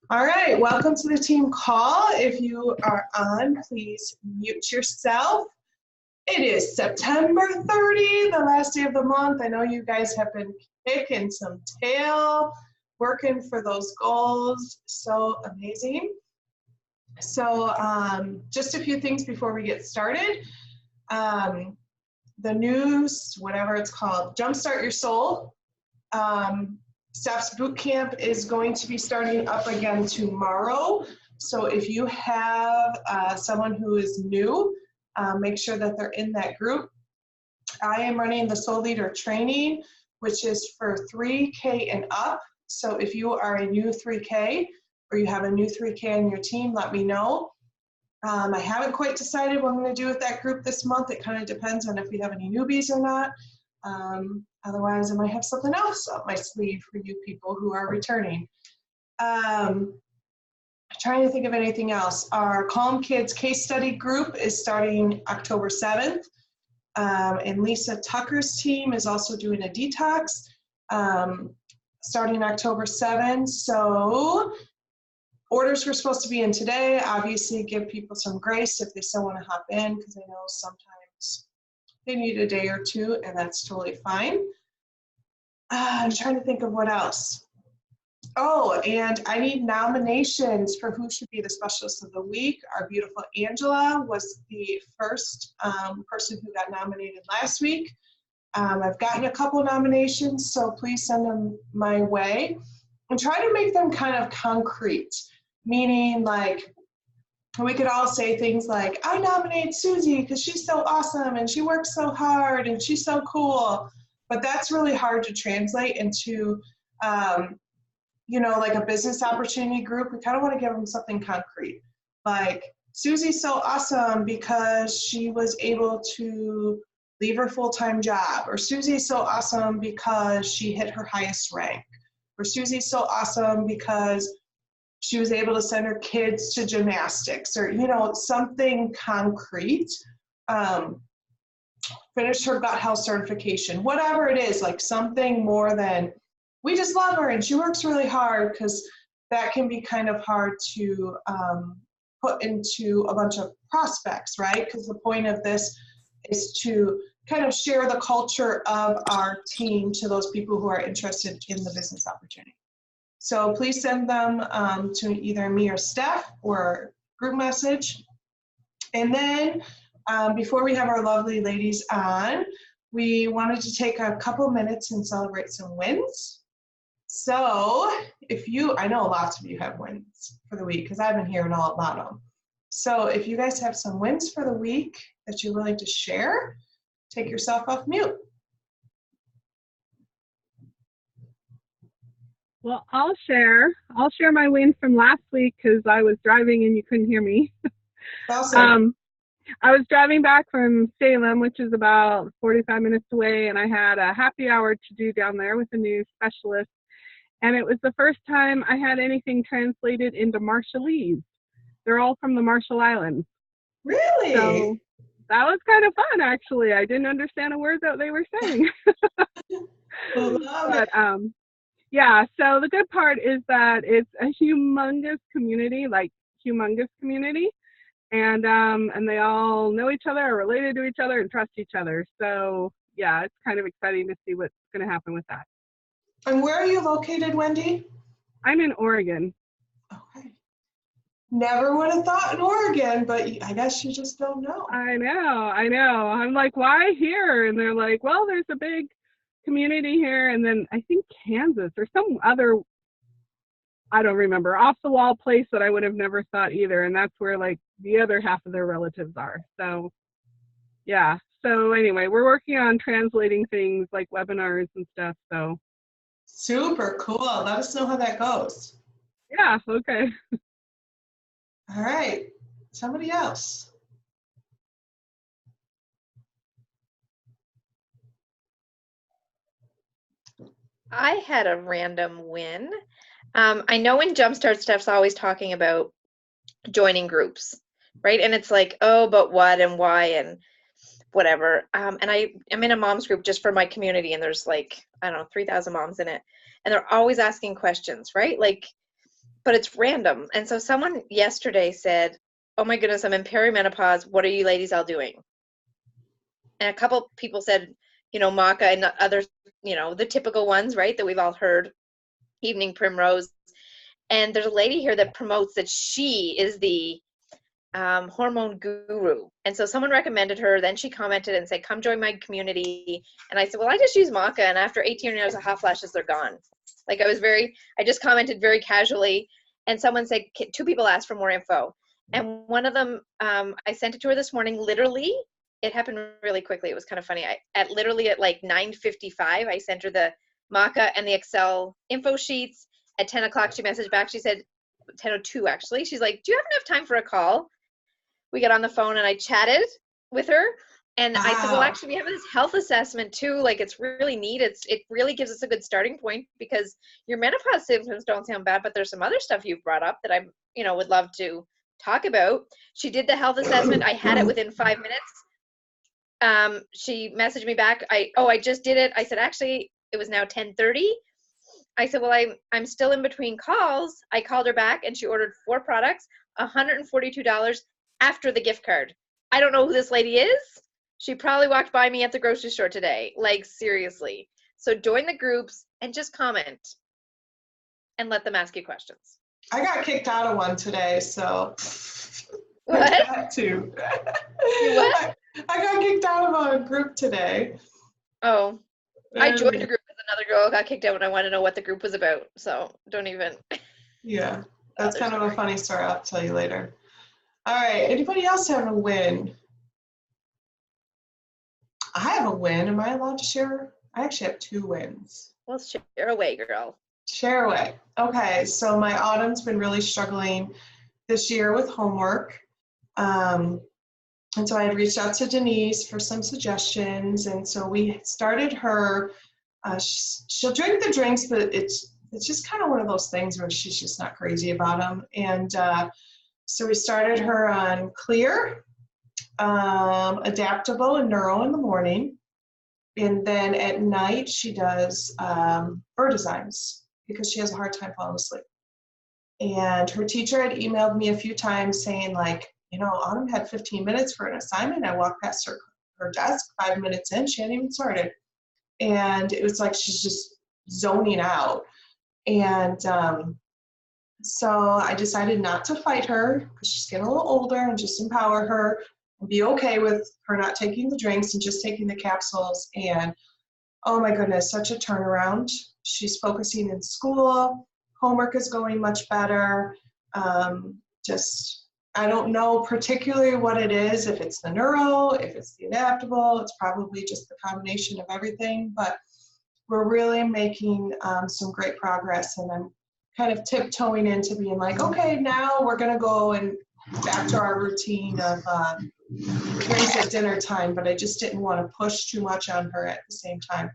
All right, welcome to the team call. If you are on, please mute yourself. It is September 30, the last day of the month. I know you guys have been kicking some tail, working for those goals. So amazing. So just a few things before we get started. The news, whatever it's called, Jumpstart Your Soul. Steph's boot camp is going to be starting up again tomorrow. So if you have someone who is new, make sure that they're in that group. I am running the Soul Leader training, which is for 3K and up. So if you are a new 3K or you have a new 3K on your team, let me know. I haven't quite decided what I'm going to do with that group this month. It kind of depends on if we have any newbies or not. Otherwise, I might have something else up my sleeve for you people who are returning. Trying to think of anything else. Our Calm Kids case study group is starting October 7th. And Lisa Tucker's team is also doing a detox starting October 7th. So orders were supposed to be in today. Obviously, give people some grace if they still want to hop in, because I know sometimes they need a day or two, and that's totally fine. I'm trying to think of what else. Oh, and I need nominations for who should be the specialist of the week. Our beautiful Angela was the first person who got nominated last week. I've gotten a couple nominations, so please send them my way. And try to make them kind of concrete, meaning like we could all say things like, I nominate Susie because she's so awesome and she works so hard and she's so cool. But that's really hard to translate into, like a business opportunity group. We kind of want to give them something concrete. Like, Susie's so awesome because she was able to leave her full-time job. Or Susie's so awesome because she hit her highest rank. Or Susie's so awesome because she was able to send her kids to gymnastics, or, something concrete. Finish her gut health certification, whatever it is, like something more than, we just love her and she works really hard, because that can be kind of hard to put into a bunch of prospects, right? Because the point of this is to kind of share the culture of our team to those people who are interested in the business opportunity. So please send them to either me or Steph, or group message. And then before we have our lovely ladies on, we wanted to take a couple minutes and celebrate some wins. So I know lots of you have wins for the week, because I've been hearing all about them. So if you guys have some wins for the week that you're willing to share, take yourself off mute. Well, I'll share my win from last week, because I was driving and you couldn't hear me. Awesome. I was driving back from Salem, which is about 45 minutes away, and I had a happy hour to do down there with a new specialist. And it was the first time I had anything translated into Marshallese. They're all from the Marshall Islands. Really? So that was kind of fun, actually. I didn't understand a word that they were saying. But yeah, so the good part is that it's a humongous community, and they all know each other, are related to each other, and trust each other. So yeah, it's kind of exciting to see what's going to happen with that. And where are you located, Wendy? I'm in Oregon. Okay. Never would have thought in Oregon, but I guess you just don't know. I know. I'm like, why here? And they're like, well, there's a big community here, and then I think Kansas or some other, I don't remember, off the wall place that I would have never thought either, and that's where like the other half of their relatives are. So yeah, so anyway, we're working on translating things like webinars and stuff. So super cool. Let us know how that goes. Yeah, okay. All right, somebody else. I had a random win. I know in Jumpstart Steph's always talking about joining groups, right? And it's like, oh, but what and why and whatever. And I am in a mom's group just for my community, and there's like, I don't know, 3,000 moms in it. And they're always asking questions, right? Like, but it's random. And so someone yesterday said, oh my goodness, I'm in perimenopause. What are you ladies all doing? And a couple people said, maca and others, the typical ones, right, that we've all heard, evening primrose. And there's a lady here that promotes that she is the hormone guru. And so someone recommended her. Then she commented and said, come join my community. And I said, well, I just use maca. And after 18 years of hot flashes, they're gone. Like I just commented very casually. And someone said, 2 people asked for more info. And one of them, I sent it to her this morning. Literally, it happened really quickly. It was kind of funny. At like 9:55, I sent her the maca and the Excel info sheets. At 10 o'clock, she messaged back. She said, 10:02 actually. She's like, do you have enough time for a call? We got on the phone and I chatted with her. And I said, well, actually, we have this health assessment too. Like, it's really neat. It really gives us a good starting point, because your menopause symptoms don't sound bad, but there's some other stuff you've brought up that I, would love to talk about. She did the health assessment. I had it within 5 minutes. She messaged me back. I just did it. I said, actually, it was now 10:30. I said, well, I'm still in between calls. I called her back and she ordered 4 products, $142 after the gift card. I don't know who this lady is. She probably walked by me at the grocery store today. Like, seriously. So join the groups and just comment and let them ask you questions. I got kicked out of one today, so. What? That too. You what? I got kicked out of a group today. Oh, I joined a group with another girl, got kicked out when I wanted to know what the group was about. So don't even. Yeah, that's kind of a funny story. I'll tell you later. All right, anybody else have a win? I have a win. Am I allowed to share? I actually have 2 wins. Well, share away, girl. Share away. Okay, so my autumn's been really struggling this year with homework. And so I had reached out to Denise for some suggestions. And so we started her, she'll drink the drinks, but it's just kind of one of those things where she's just not crazy about them. And so we started her on Clear, Adaptable, and Neuro in the morning. And then at night she does bird designs, because she has a hard time falling asleep. And her teacher had emailed me a few times saying, like, Autumn had 15 minutes for an assignment. I walked past her desk 5 minutes in, she hadn't even started. And it was like she's just zoning out. And so I decided not to fight her, because she's getting a little older, and just empower her and be okay with her not taking the drinks and just taking the capsules. And oh my goodness, such a turnaround. She's focusing in school. Homework is going much better. I don't know particularly what it is, if it's the neuro, if it's the adaptable, it's probably just the combination of everything, but we're really making some great progress, and I'm kind of tiptoeing into being like, okay, now we're gonna go and back to our routine of drinks at dinner time, but I just didn't want to push too much on her at the same time.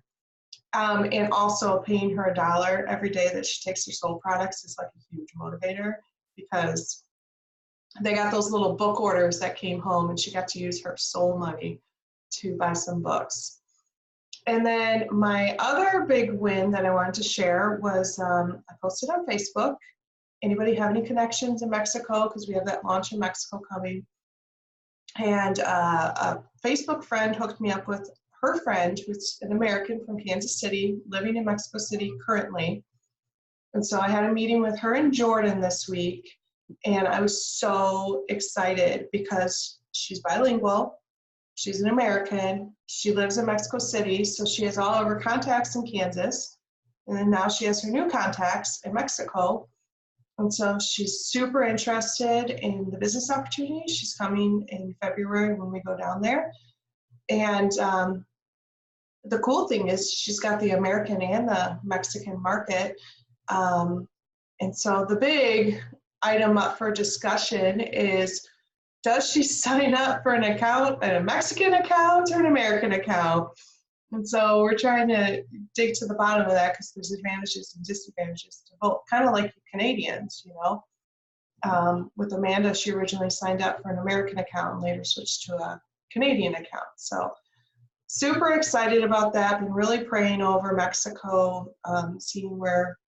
And also paying her $1 every day that she takes her Soul products is like a huge motivator, because they got those little book orders that came home, and she got to use her Soul money to buy some books. And then my other big win that I wanted to share was I posted on Facebook. Anybody have any connections in Mexico? Because we have that launch in Mexico coming. And a Facebook friend hooked me up with her friend, who's an American from Kansas City, living in Mexico City currently. And so I had a meeting with her in Jordan this week. And I was so excited, because she's bilingual, she's an American, she lives in Mexico City, so she has all of her contacts in Kansas, and then now she has her new contacts in Mexico. And so she's super interested in the business opportunity. She's coming in February when we go down there. And the cool thing is she's got the American and the Mexican market. And so the big item up for discussion is, does she sign up for an account, a Mexican account or an American account? And so we're trying to dig to the bottom of that, because there's advantages and disadvantages to both, kind of like Canadians, With Amanda, she originally signed up for an American account and later switched to a Canadian account. So super excited about that. Been really praying over Mexico, seeing where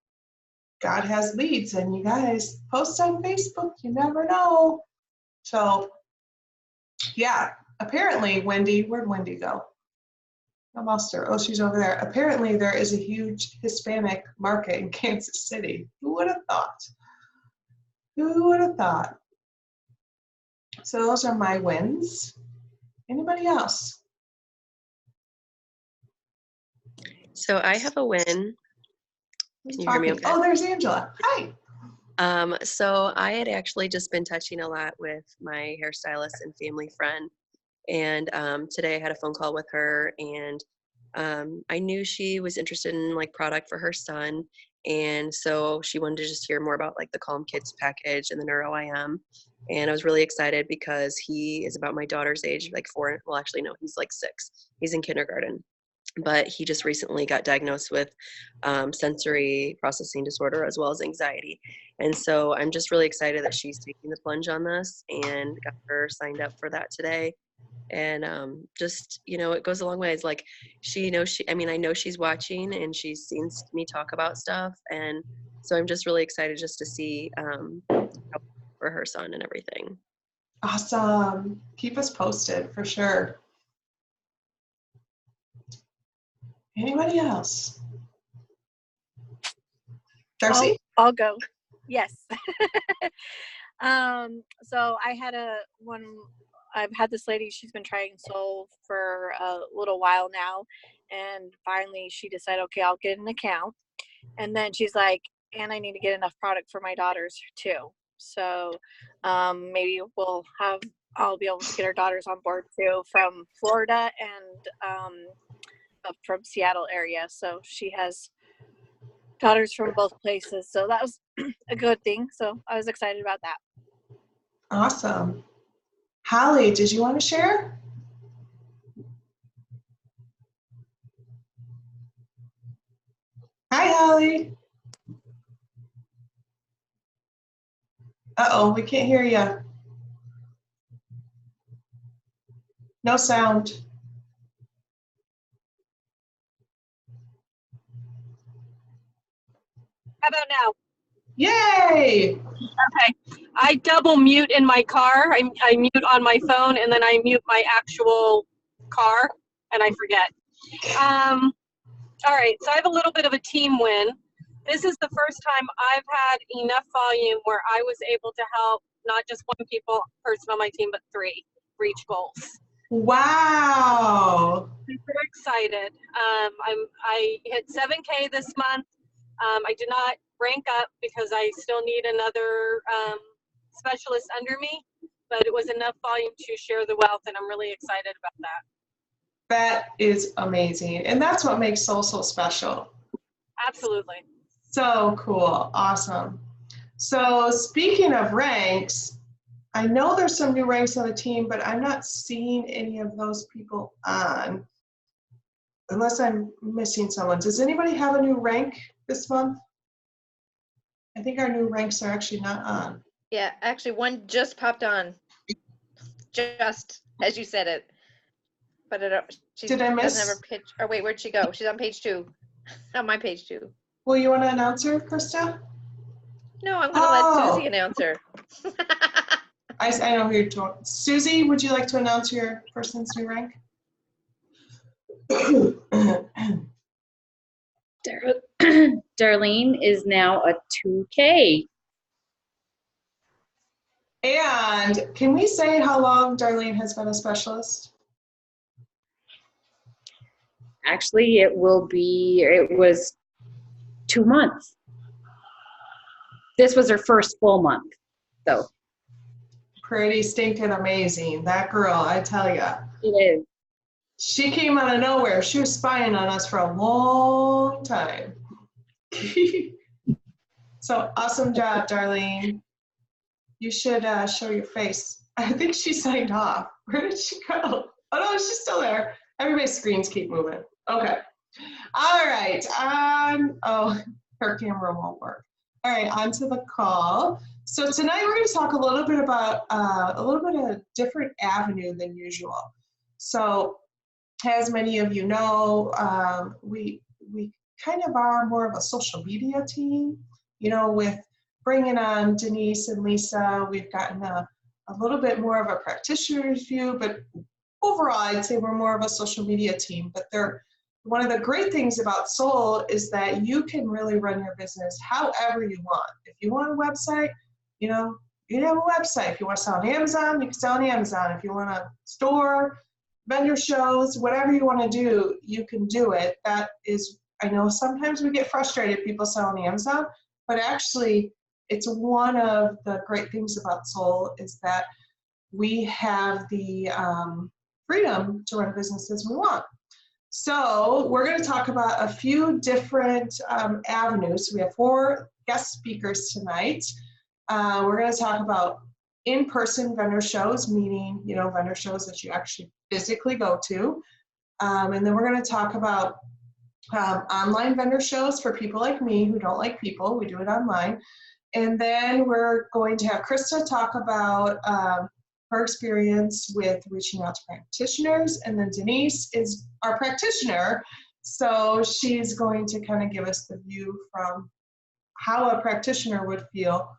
God has leads, and you guys post on Facebook, you never know. So yeah, apparently Wendy, where'd Wendy go? I lost her. Oh, she's over there. Apparently there is a huge Hispanic market in Kansas City. Who would have thought? Who would have thought? So those are my wins. Anybody else? So I have a win. Who's Can you hear me talking? okay? Oh, there's Angela. Hi. So I had actually just been touching a lot with my hairstylist and family friend. And today I had a phone call with her, and I knew she was interested in like product for her son. And so she wanted to just hear more about like the Calm Kids package and the NeuroIM. And I was really excited because he is about my daughter's age, like 4. Well, actually, no, he's like 6. He's in kindergarten. But he just recently got diagnosed with sensory processing disorder as well as anxiety. And so I'm just really excited that she's taking the plunge on this and got her signed up for that today. And just, you know, it goes a long way. It's like I know she's watching and she's seen me talk about stuff. And so I'm just really excited just to see for her son and everything. Awesome. Keep us posted for sure. Anybody else? Darcy? I'll go. Yes. So I've had this lady, she's been trying Soul for a little while now, and finally she decided, okay, I'll get an account. And then she's like, and I need to get enough product for my daughters too. So maybe I'll be able to get her daughters on board too, from Florida and from Seattle area. So she has daughters from both places. So that was a good thing. So I was excited about that. Awesome. Holly, did you want to share? Hi, Holly. Uh-oh, we can't hear you. No sound. How about now? Yay! Okay. I double mute in my car. I mute on my phone and then I mute my actual car and I forget. All right, so I have a little bit of a team win. This is the first time I've had enough volume where I was able to help not just one person on my team, but 3 reach goals. Wow. Super excited. I hit 7K this month. I did not rank up because I still need another specialist under me, but it was enough volume to share the wealth, and I'm really excited about that. That is amazing. And that's what makes Soul so special. Absolutely. So cool. Awesome. So speaking of ranks, I know there's some new ranks on the team, but I'm not seeing any of those people on, unless I'm missing someone. Does anybody have a new rank this month? I think our new ranks are actually not on. Yeah, actually one just popped on, just as you said it. But Did I miss? doesn't have her pitch. Or wait, where'd she go? She's on page 2. On my page 2. Well, you want to announce her, Krista? No, I'm going to let Susie announce her. I know who you're talking. Susie, would you like to announce your person's new rank? Darlene is now a 2K. And can we say how long Darlene has been a specialist? Actually, it was 2 months. This was her first full month, so. Pretty stinking amazing. That girl, I tell ya. It is. She came out of nowhere. She was spying on us for a long time. So awesome job, Darlene. You should show your face. I think she signed off. Where did she go? Oh no, she's still there. Everybody's screens keep moving. Okay. All right. Oh, her camera won't work. All right, on to the call. So tonight we're going to talk a little bit about a different avenue than usual. So as many of you know, we kind of are more of a social media team. with bringing on Denise and Lisa, we've gotten a little bit more of a practitioner's view, but overall, I'd say we're more of a social media team. But one of the great things about Soul is that you can really run your business however you want. If you want a website, you can have a website. If you want to sell on Amazon, you can sell on Amazon. If you want a store, vendor shows, whatever you want to do, you can do it. That is, I know sometimes we get frustrated, people sell on Amazon, but actually it's one of the great things about Soul is that we have the freedom to run a business as we want. So we're going to talk about a few different avenues. We have 4 guest speakers tonight. We're going to talk about in-person vendor shows, meaning, vendor shows that you actually physically go to. And then we're going to talk about online vendor shows for people like me who don't like people. We do it online. And then we're going to have Krista talk about her experience with reaching out to practitioners. And then Denise is our practitioner. So she's going to kind of give us the view from how a practitioner would feel,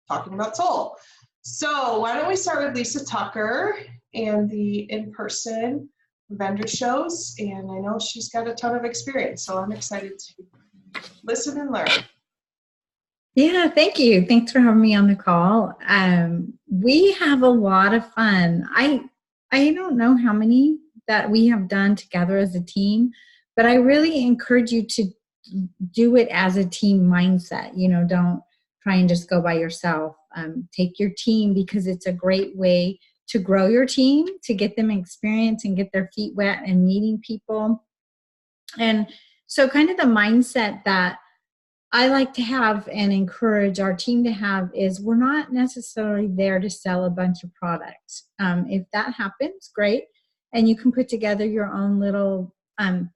talking about Soul. So why don't we start with Lisa Tucker and the in-person vendor shows. And I know she's got a ton of experience, so I'm excited to listen and learn. Yeah, thank you. Thanks for having me on the call. We have a lot of fun. I don't know how many that we have done together as a team, but I really encourage you to do it as a team mindset. Don't try and just go by yourself. Take your team, because it's a great way to grow your team, to get them experience and get their feet wet and meeting people. And so kind of the mindset that I like to have and encourage our team to have is we're not necessarily there to sell a bunch of products. If that happens, great. And you can put together your own little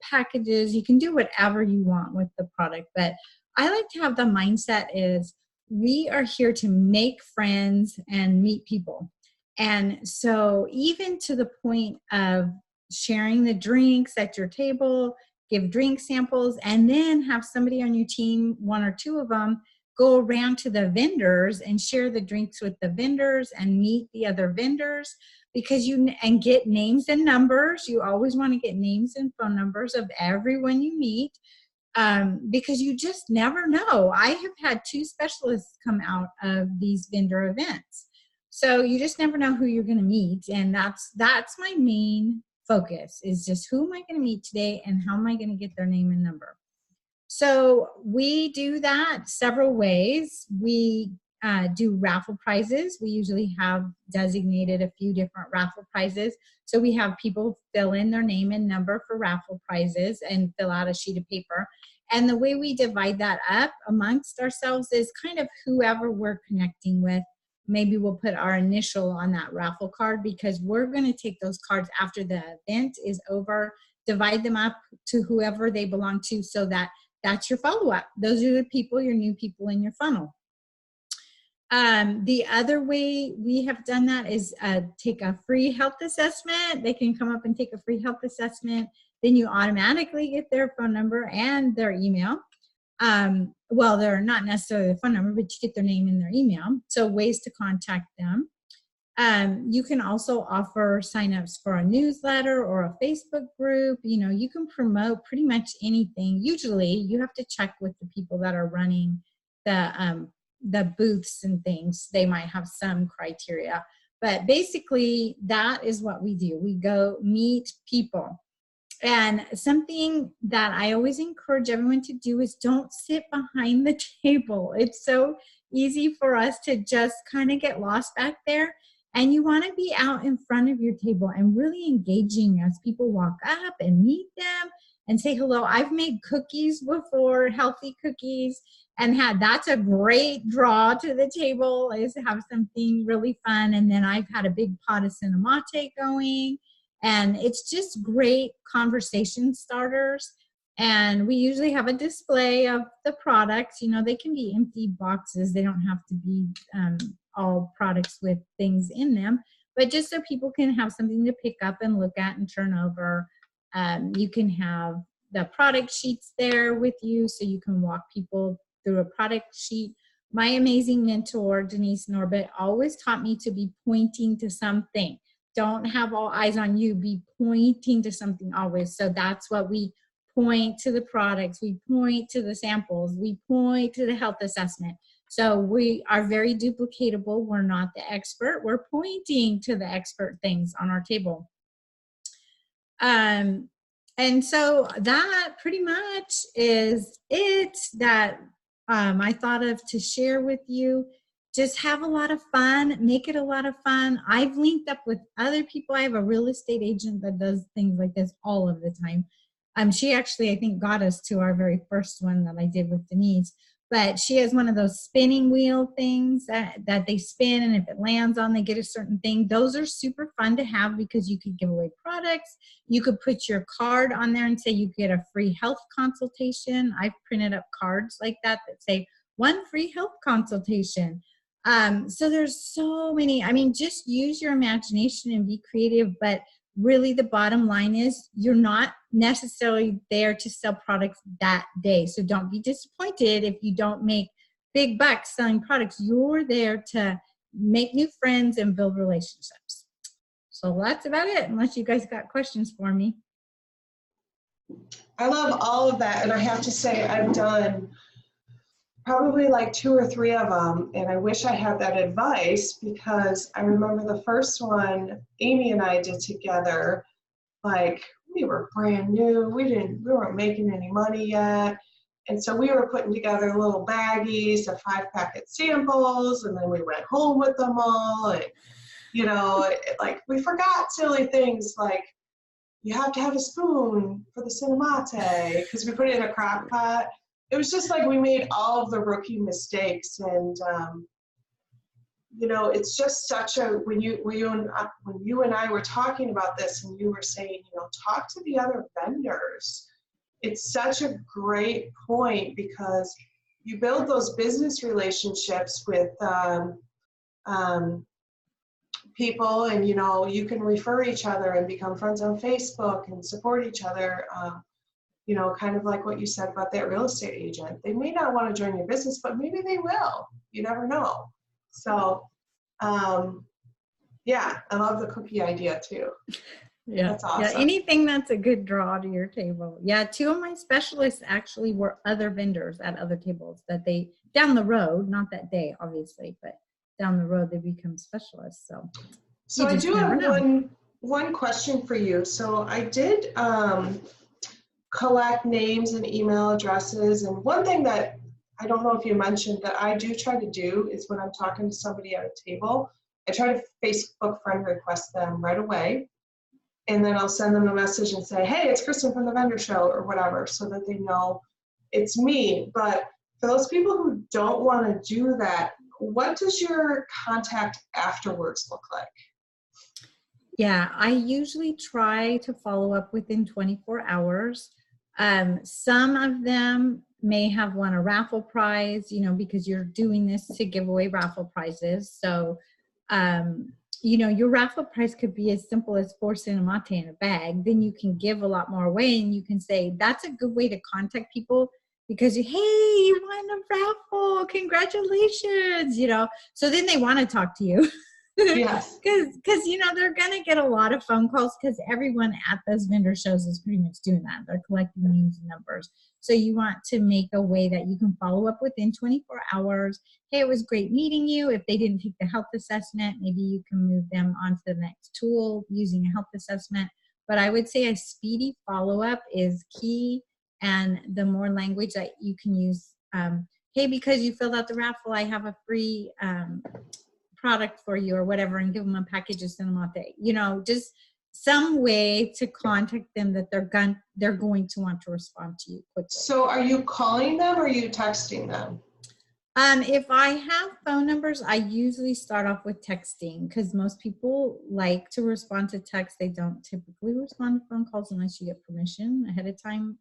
packages. You can do whatever you want with the product. But I like to have the mindset is we are here to make friends and meet people. And so even to the point of sharing the drinks at your table, give drink samples, and then have somebody on your team, 1 or 2 of them, go around to the vendors and share the drinks with the vendors and meet the other vendors, because and get names and numbers. You always want to get names and phone numbers of everyone you meet, because you just never know. I have had 2 specialists come out of these vendor events. So you just never know who you're going to meet. And that's my main focus, is just who am I going to meet today and how am I going to get their name and number. So we do that several ways. We do raffle prizes. We usually have designated a few different raffle prizes. So we have people fill in their name and number for raffle prizes and fill out a sheet of paper. And the way we divide that up amongst ourselves is kind of whoever we're connecting with. Maybe we'll put our initial on that raffle card, because we're going to take those cards after the event is over, divide them up to whoever they belong to, so that's your follow-up. Those are the people, your new people in your funnel. The other way we have done that is take a free health assessment. They can come up and take a free health assessment. Then you automatically get their phone number and their email. Well, they're not necessarily the phone number, but you get their name and their email. So ways to contact them. You can also offer signups for a newsletter or a Facebook group. You can promote pretty much anything. Usually you have to check with the people that are running the booths and things. They might have some criteria, but basically that is what we do. We go meet people. And something that I always encourage everyone to do is don't sit behind the table. It's so easy for us to just kind of get lost back there. And you want to be out in front of your table and really engaging as people walk up and meet them and say hello. I've made cookies before, healthy cookies, and that's a great draw to the table, is to have something really fun. And then I've had a big pot of cinnamate going. And it's just great conversation starters. And we usually have a display of the products. They can be empty boxes. They don't have to be all products with things in them, but just so people can have something to pick up and look at and turn over. You can have the product sheets there with you, so you can walk people through a product sheet. My amazing mentor, Denise Norbit, always taught me to be pointing to something. Don't have all eyes on you, be pointing to something always. So that's what we point to, the products, we point to the samples, we point to the health assessment. So we are very duplicatable. We're not the expert. We're pointing to the expert things on our table. And so that pretty much is it that I thought of to share with you. Just have a lot of fun, make it a lot of fun. I've linked up with other people. I have a real estate agent that does things like this all of the time. She actually, I think, got us to our very first one that I did with Denise. But she has one of those spinning wheel things that they spin, and if it lands on, they get a certain thing. Those are super fun to have because you could give away products. You could put your card on there and say you get a free health consultation. I've printed up cards like that say 1 free health consultation. So there's so many. I mean, just use your imagination and be creative, but really the bottom line is you're not necessarily there to sell products that day. So don't be disappointed if you don't make big bucks selling products. You're there to make new friends and build relationships. So that's about it, unless you guys got questions for me. I love all of that. And I have to say, I've done probably like 2 or 3 of them. And I wish I had that advice, because I remember the first one Amy and I did together, like we were brand new. We weren't making any money yet. And so we were putting together little baggies of 5-packet samples, and then we went home with them all. And, you know, like we forgot silly things like you have to have a spoon for the cinnamate because we put it in a crock pot. It was just like we made all of the rookie mistakes. And, you know, it's just such a, when you and I were talking about this and you were saying, you know, talk to the other vendors. It's such a great point because you build those business relationships with people, and, you know, you can refer each other and become friends on Facebook and support each other. You know, kind of like what you said about that real estate agent. They may not want to join your business, but maybe they will. You never know. So, yeah, I love the cookie idea too. Yeah, that's awesome. Yeah, anything that's a good draw to your table. Yeah, 2 of my specialists actually were other vendors at other tables that they, down the road, not that day, obviously, but down the road, they become specialists. So I do have one question for you. So I did collect names and email addresses. And one thing that I don't know if you mentioned that I do try to do is when I'm talking to somebody at a table, I try to Facebook friend request them right away. And then I'll send them a message and say, hey, it's Kristen from the vendor show or whatever, so that they know it's me. But for those people who don't want to do that, what does your contact afterwards look like? Yeah, I usually try to follow up within 24 hours. Some of them may have won a raffle prize, you know, because you're doing this to give away raffle prizes. So, you know, your raffle prize could be as simple as 4 cinnamate in a bag. Then you can give a lot more away, and you can say, that's a good way to contact people because, hey, you won a raffle, congratulations, you know. So then they want to talk to you. Yes. Because, you know, they're going to get a lot of phone calls because everyone at those vendor shows is pretty much doing that. They're collecting names and numbers. So you want to make a way that you can follow up within 24 hours. Hey, it was great meeting you. If they didn't take the health assessment, maybe you can move them on to the next tool using a health assessment. But I would say a speedy follow-up is key. And the more language that you can use, hey, because you filled out the raffle, I have a free product for you or whatever, and give them a package of cinnamate. You know, just some way to contact them that they're going to want to respond to you quickly. So are you calling them or are you texting them? If I have phone numbers, I usually start off with texting because most people like to respond to text. They don't typically respond to phone calls unless you get permission ahead of time.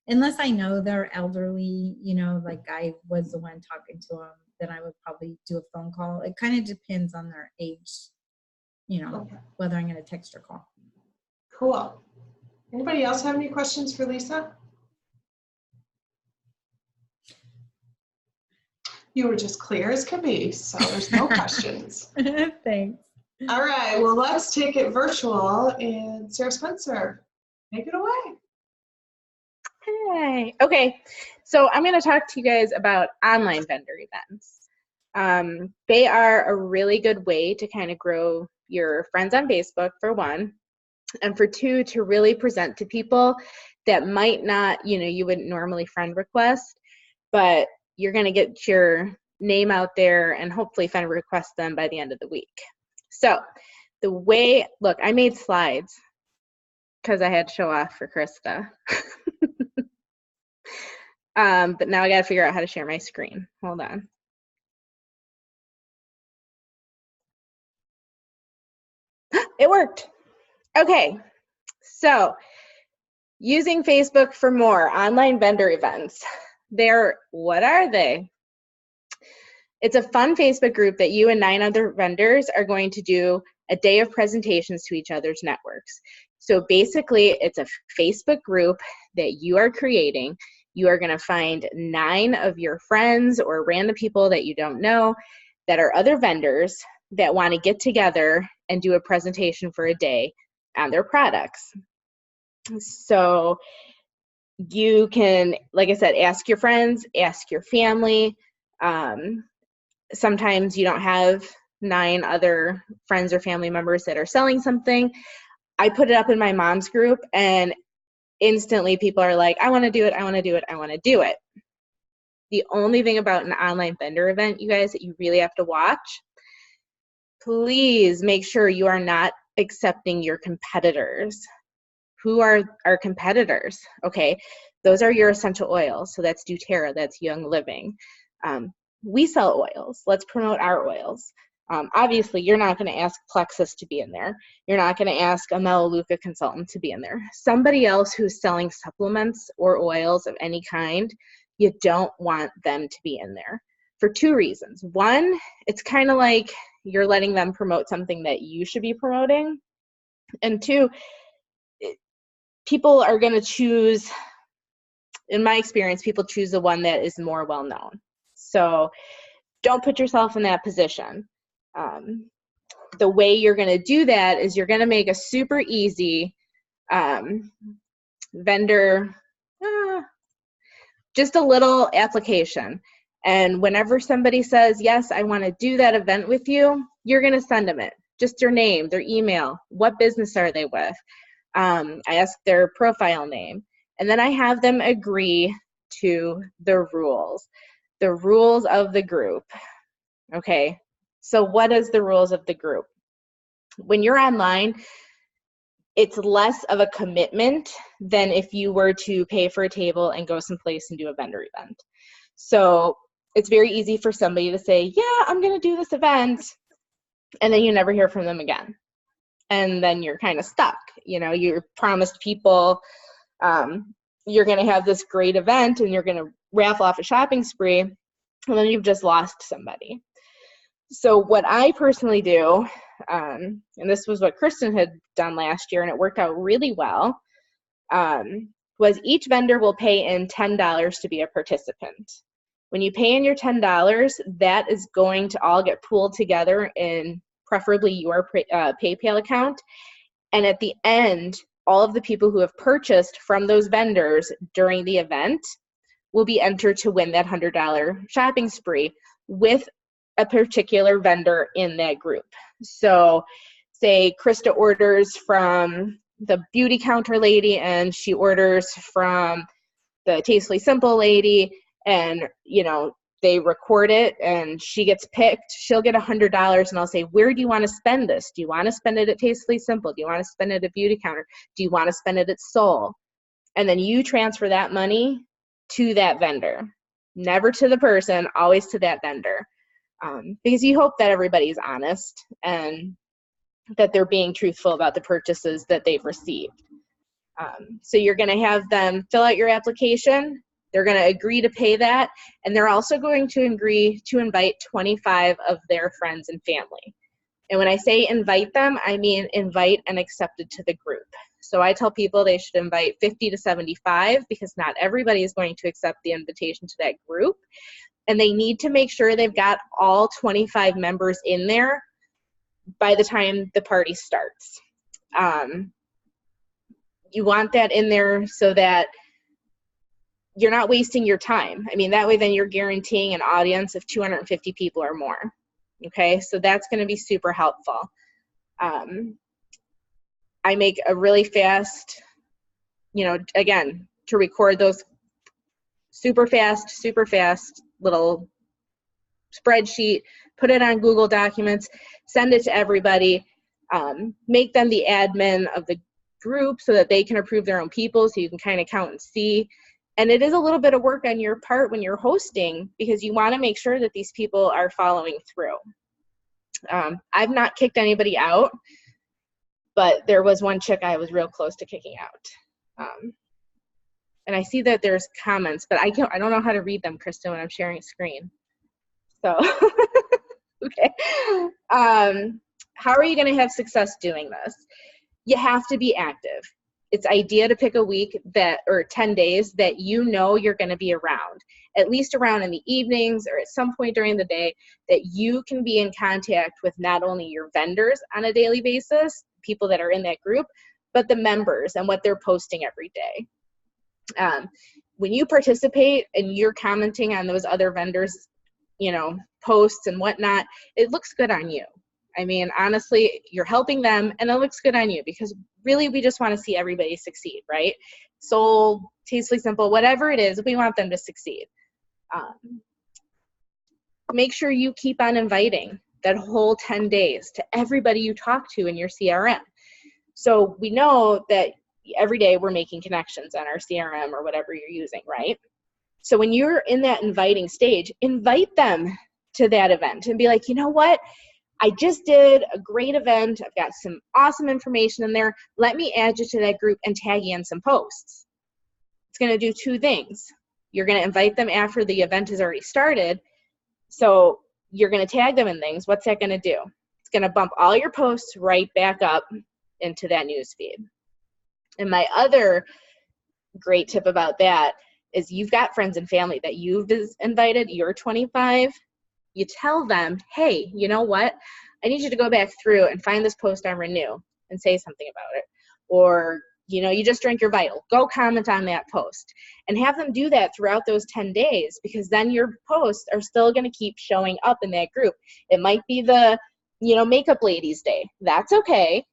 Unless I know they're elderly, you know, like I was the one talking to them, then I would probably do a phone call. It kind of depends on their age, you know, okay, whether I'm going to text or call. Cool. Anybody else have any questions for Lisa? You were just clear as can be, so there's no questions. Thanks. All right, well, let's take it virtual, and Sarah Spencer, take it away. Hey, okay, so I'm going to talk to you guys about online vendor events. They are a really good way to kind of grow your friends on Facebook, for one, and for two, to really present to people that might not, you wouldn't normally friend request, but you're going to get your name out there and hopefully friend request them by the end of the week. So the way, look, I made slides because I had to show off for Krista. But now I got to figure out how to share my screen. Hold on. It worked. Okay, so using Facebook for more online vendor events. What are they? It's a fun Facebook group that you and 9 other vendors are going to do a day of presentations to each other's networks. So basically, it's a Facebook group that you are creating. You are going to find 9 of your friends or random people that you don't know that are other vendors that want to get together and do a presentation for a day on their products. So you can, like I said, ask your friends, ask your family. Sometimes you don't have 9 other friends or family members that are selling something. I put it up in my mom's group, and instantly people are like, I want to do it, I want to do it, I want to do it. The only thing about an online vendor event, you guys, that you really have to watch, please make sure you are not accepting your competitors. Who are our competitors? Okay, those are your essential oils. So that's doTERRA, that's Young Living. We sell oils. Let's promote our oils. Obviously, you're not going to ask Plexus to be in there. You're not going to ask a Melaleuca consultant to be in there. Somebody else who's selling supplements or oils of any kind, you don't want them to be in there for 2 reasons. One, it's kind of like you're letting them promote something that you should be promoting. And 2, people are going to choose, in my experience, people choose the one that is more well-known. So don't put yourself in that position. The way you're going to do that is you're going to make a super easy vendor, just a little application. And whenever somebody says, yes, I want to do that event with you, you're going to send them it. Just your name, their email, what business are they with? I ask their profile name. And then I have them agree to the rules of the group. Okay, so what is the rules of the group? When you're online, it's less of a commitment than if you were to pay for a table and go someplace and do a vendor event. So it's very easy for somebody to say, yeah, I'm going to do this event, and then you never hear from them again. And then you're kind of stuck. You promised people you're going to have this great event and you're going to raffle off a shopping spree, and then you've just lost somebody. So what I personally do, and this was what Kristen had done last year, and it worked out really well, was each vendor will pay in $10 to be a participant. When you pay in your $10, that is going to all get pooled together in preferably your PayPal account. And at the end, all of the people who have purchased from those vendors during the event will be entered to win that $100 shopping spree with a particular vendor in that group. So say Krista orders from the beauty counter lady and she orders from the Tastefully Simple lady, and they record it and she gets picked, she'll get $100, and I'll say, where do you want to spend this? Do you want to spend it at Tastefully Simple? Do you want to spend it at Beauty Counter? Do you want to spend it at Soul? And then you transfer that money to that vendor. Never to the person, always to that vendor. Because you hope that everybody's honest and that they're being truthful about the purchases that they've received. So you're going to have them fill out your application. They're going to agree to pay that, and they're also going to agree to invite 25 of their friends and family. And when I say invite them, I mean invite and accepted to the group. So I tell people they should invite 50 to 75 because not everybody is going to accept the invitation to that group. and they need to make sure they've got all 25 members in there by the time the party starts. You want that in there so that you're not wasting your time. I mean, that way then you're guaranteeing an audience of 250 people or more. Okay, so that's going to be super helpful. I make a really fast, again, to record those super fast little spreadsheet, put it on Google Documents, send it to everybody, make them the admin of the group so that they can approve their own people, so you can kind of count and see. And it is a little bit of work on your part when you're hosting, because you want to make sure that these people are following through. I've not kicked anybody out, but there was one chick I was real close to kicking out. And I see that there's comments, but I don't know how to read them, Kristen, when I'm sharing a screen. So, okay. How are you going to have success doing this? You have to be active. It's idea to pick a week or 10 days that you're going to be around, at least around in the evenings or at some point during the day, that you can be in contact with not only your vendors on a daily basis, people that are in that group, but the members and what they're posting every day. When you participate and you're commenting on those other vendors, posts and whatnot, it looks good on you. I mean, honestly, you're helping them and it looks good on you, because really we just want to see everybody succeed, right? Soul, Tastefully Simple, whatever it is, we want them to succeed. Make sure you keep on inviting that whole 10 days to everybody you talk to in your CRM. So we know that every day we're making connections on our CRM or whatever you're using, right? So when you're in that inviting stage, invite them to that event and be like, you know what? I just did a great event. I've got some awesome information in there. Let me add you to that group and tag you in some posts. It's going to do two things. You're going to invite them after the event has already started. So you're going to tag them in things. What's that going to do? It's going to bump all your posts right back up into that newsfeed. And my other great tip about that is, you've got friends and family that you've invited, you're 25. You tell them, hey, you know what? I need you to go back through and find this post on Renew and say something about it. Or, you just drank your Vital. Go comment on that post. And have them do that throughout those 10 days, because then your posts are still going to keep showing up in that group. It might be the, Makeup Ladies Day. That's okay.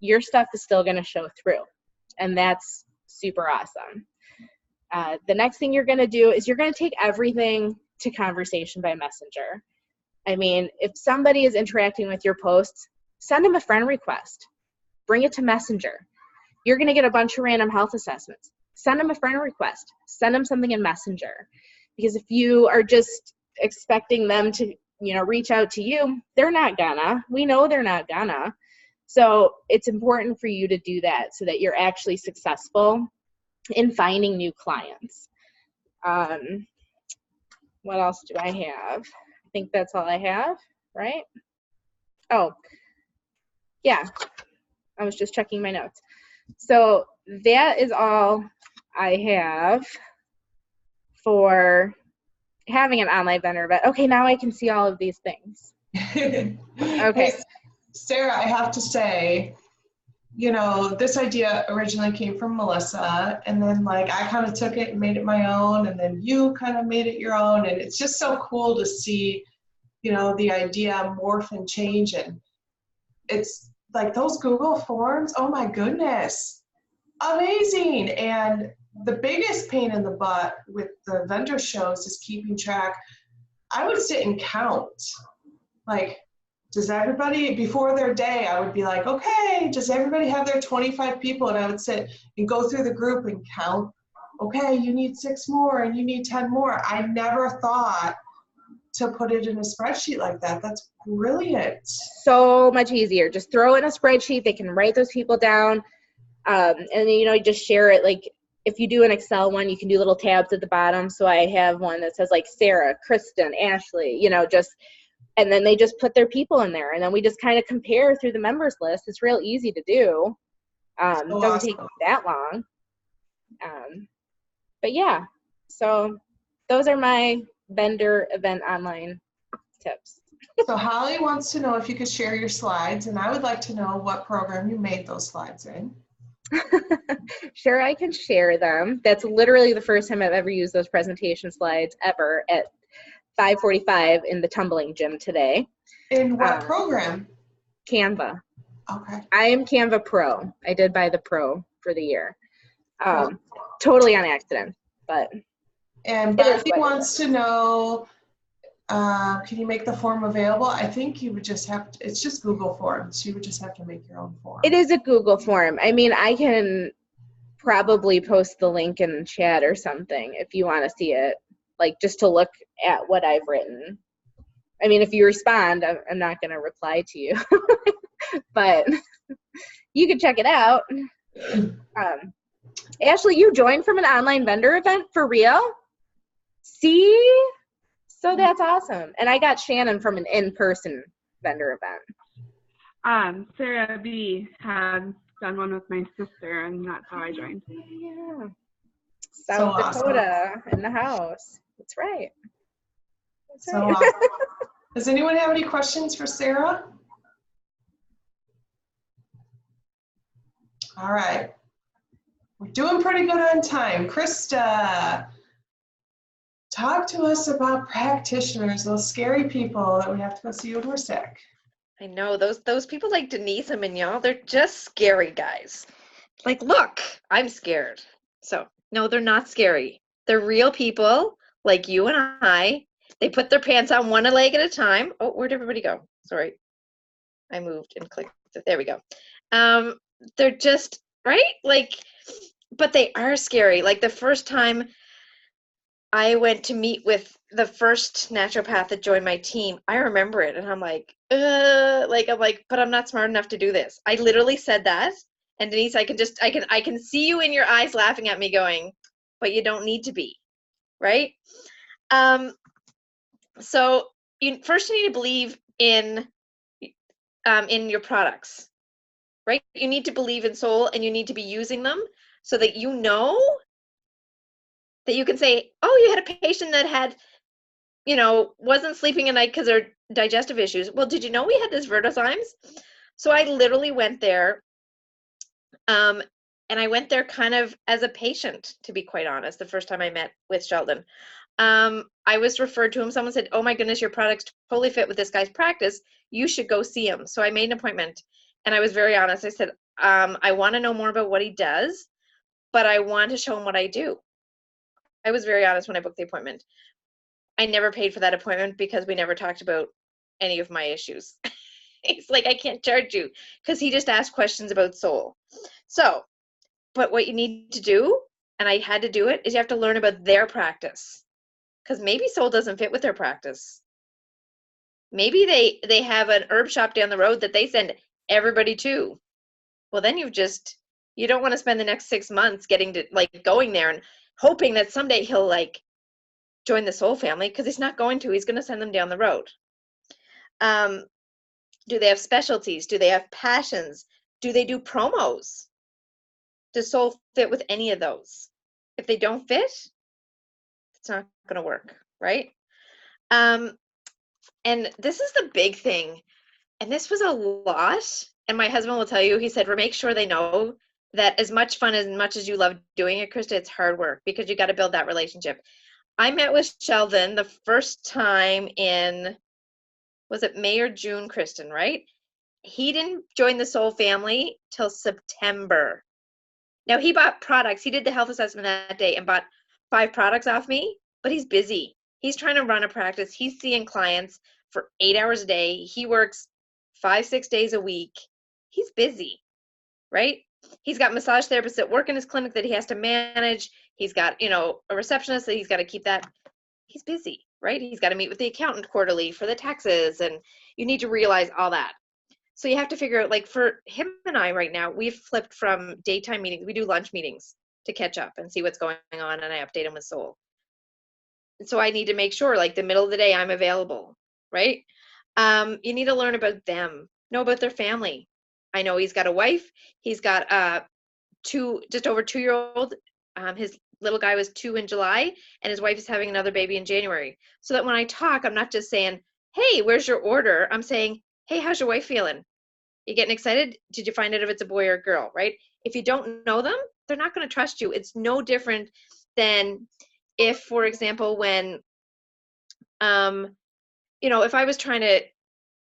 Your stuff is still going to show through. And that's super awesome. The next thing you're going to do is you're going to take everything to conversation by Messenger. I mean, if somebody is interacting with your posts, send them a friend request. Bring it to Messenger. You're going to get a bunch of random health assessments. Send them a friend request. Send them something in Messenger. Because if you are just expecting them to, reach out to you, they're not gonna. We know they're not gonna. So it's important for you to do that so that you're actually successful in finding new clients. What else do I have? I think that's all I have, right? Oh, yeah. I was just checking my notes. So that is all I have for having an online vendor event. Okay, now I can see all of these things. Okay. Hey, Sarah, I have to say, this idea originally came from Melissa, and then I kind of took it and made it my own, and then you kind of made it your own, and it's just so cool to see, the idea morph and change. And it's like those Google Forms, oh my goodness, amazing. And the biggest pain in the butt with the vendor shows is keeping track. I would sit and count, does everybody, before their day, I would be like, okay, does everybody have their 25 people? And I would sit and go through the group and count, okay, you need 6 more and you need 10 more. I never thought to put it in a spreadsheet like that. That's brilliant. So much easier. Just throw it in a spreadsheet. They can write those people down. And then, you just share it. If you do an Excel one, you can do little tabs at the bottom. So I have one that says Sarah, Kristen, Ashley, and then they just put their people in there, and then we just kind of compare through the members list. It's real easy to do. It doesn't take that long. But yeah, so those are my vendor event online tips. So Holly wants to know if you could share your slides, and I would like to know what program you made those slides in. Sure, I can share them. That's literally the first time I've ever used those presentation slides ever at 5:45 in the tumbling gym today. In what program? Canva. Okay. I am Canva Pro. I did buy the Pro for the year. Cool. Totally on accident, but. And It is Betsy what it wants to know, can you make the form available? I think you would just have to, it's just Google Forms. You would just have to make your own form. It is a Google form. I mean, I can probably post the link in chat or something if you want to see it, like just to look at what I've written. I mean, if you respond, I'm not going to reply to you, but you can check it out. Ashley, you joined from an online vendor event for real? See? So that's awesome. And I got Shannon from an in-person vendor event. Sarah B had done one with my sister, and that's how I joined. Yeah. So South awesome. Dakota in the house. That's right. That's So right. awesome. Does anyone have any questions for Sarah? All right. We're doing pretty good on time. Krista, talk to us about practitioners, those scary people that we have to go see when we're sick. I know those people like Denise and Mignon, they're just scary guys. Like, look, I'm scared. So no, they're not scary. They're real people like you and I. They put their pants on one leg at a time. Oh, where'd everybody go? Sorry. I moved and clicked it. There we go. They're just, right? Like, but they are scary. Like the first time I went to meet with the first naturopath that joined my team, I remember it, and I'm like, but I'm not smart enough to do this. I literally said that, and Denise, I can see you in your eyes laughing at me, going, but you don't need to be, right? So you need to believe in your products, right? You need to believe in Soul, and you need to be using them so that you know that you can say, oh, you had a patient that had, wasn't sleeping at night because of digestive issues. Well, did you know we had this Vertozymes? So I literally went there, and I went there kind of as a patient, to be quite honest, the first time I met with Sheldon. I was referred to him. Someone said, oh my goodness, your products totally fit with this guy's practice. You should go see him. So I made an appointment, and I was very honest. I said, I want to know more about what he does, but I want to show him what I do. I was very honest when I booked the appointment. I never paid for that appointment because we never talked about any of my issues. It's like, I can't charge you, because he just asked questions about Soul. So, but what you need to do, and I had to do it, is you have to learn about their practice, because maybe Soul doesn't fit with their practice. Maybe they have an herb shop down the road that they send everybody to. Well, then you don't want to spend the next 6 months going there and hoping that someday he'll join the Soul family, because he's not going to. He's going to send them down the road. Do they have specialties? Do they have passions? Do they do promos? Does Soul fit with any of those? If they don't fit, it's not going to work, right? And this is the big thing. And this was a lot. And my husband will tell you, he said, make sure they know that as much as you love doing it, Krista, it's hard work, because you got to build that relationship. I met with Sheldon the first time in, was it May or June, Kristen, right? He didn't join the Soul family till September. Now, he bought products. He did the health assessment that day and bought 5 products off me, but he's busy. He's trying to run a practice. He's seeing clients for 8 hours a day. He works 5-6 days a week. He's busy, right? He's got massage therapists that work in his clinic that he has to manage. He's got, a receptionist that he's got to keep that. He's busy, right? He's got to meet with the accountant quarterly for the taxes, and you need to realize all that. So you have to figure out, for him and I right now, we've flipped from daytime meetings. We do lunch meetings to catch up and see what's going on, and I update him with Soul. So I need to make sure, the middle of the day, I'm available, right? You need to learn about them, know about their family. I know he's got a wife. He's got just over 2-year-old. His little guy was 2 in July, and his wife is having another baby in January. So that when I talk, I'm not just saying, hey, where's your order? I'm saying, hey, how's your wife feeling? You getting excited? Did you find out if it's a boy or a girl, right? If you don't know them, they're not going to trust you. It's no different than if, for example, when, if I was trying to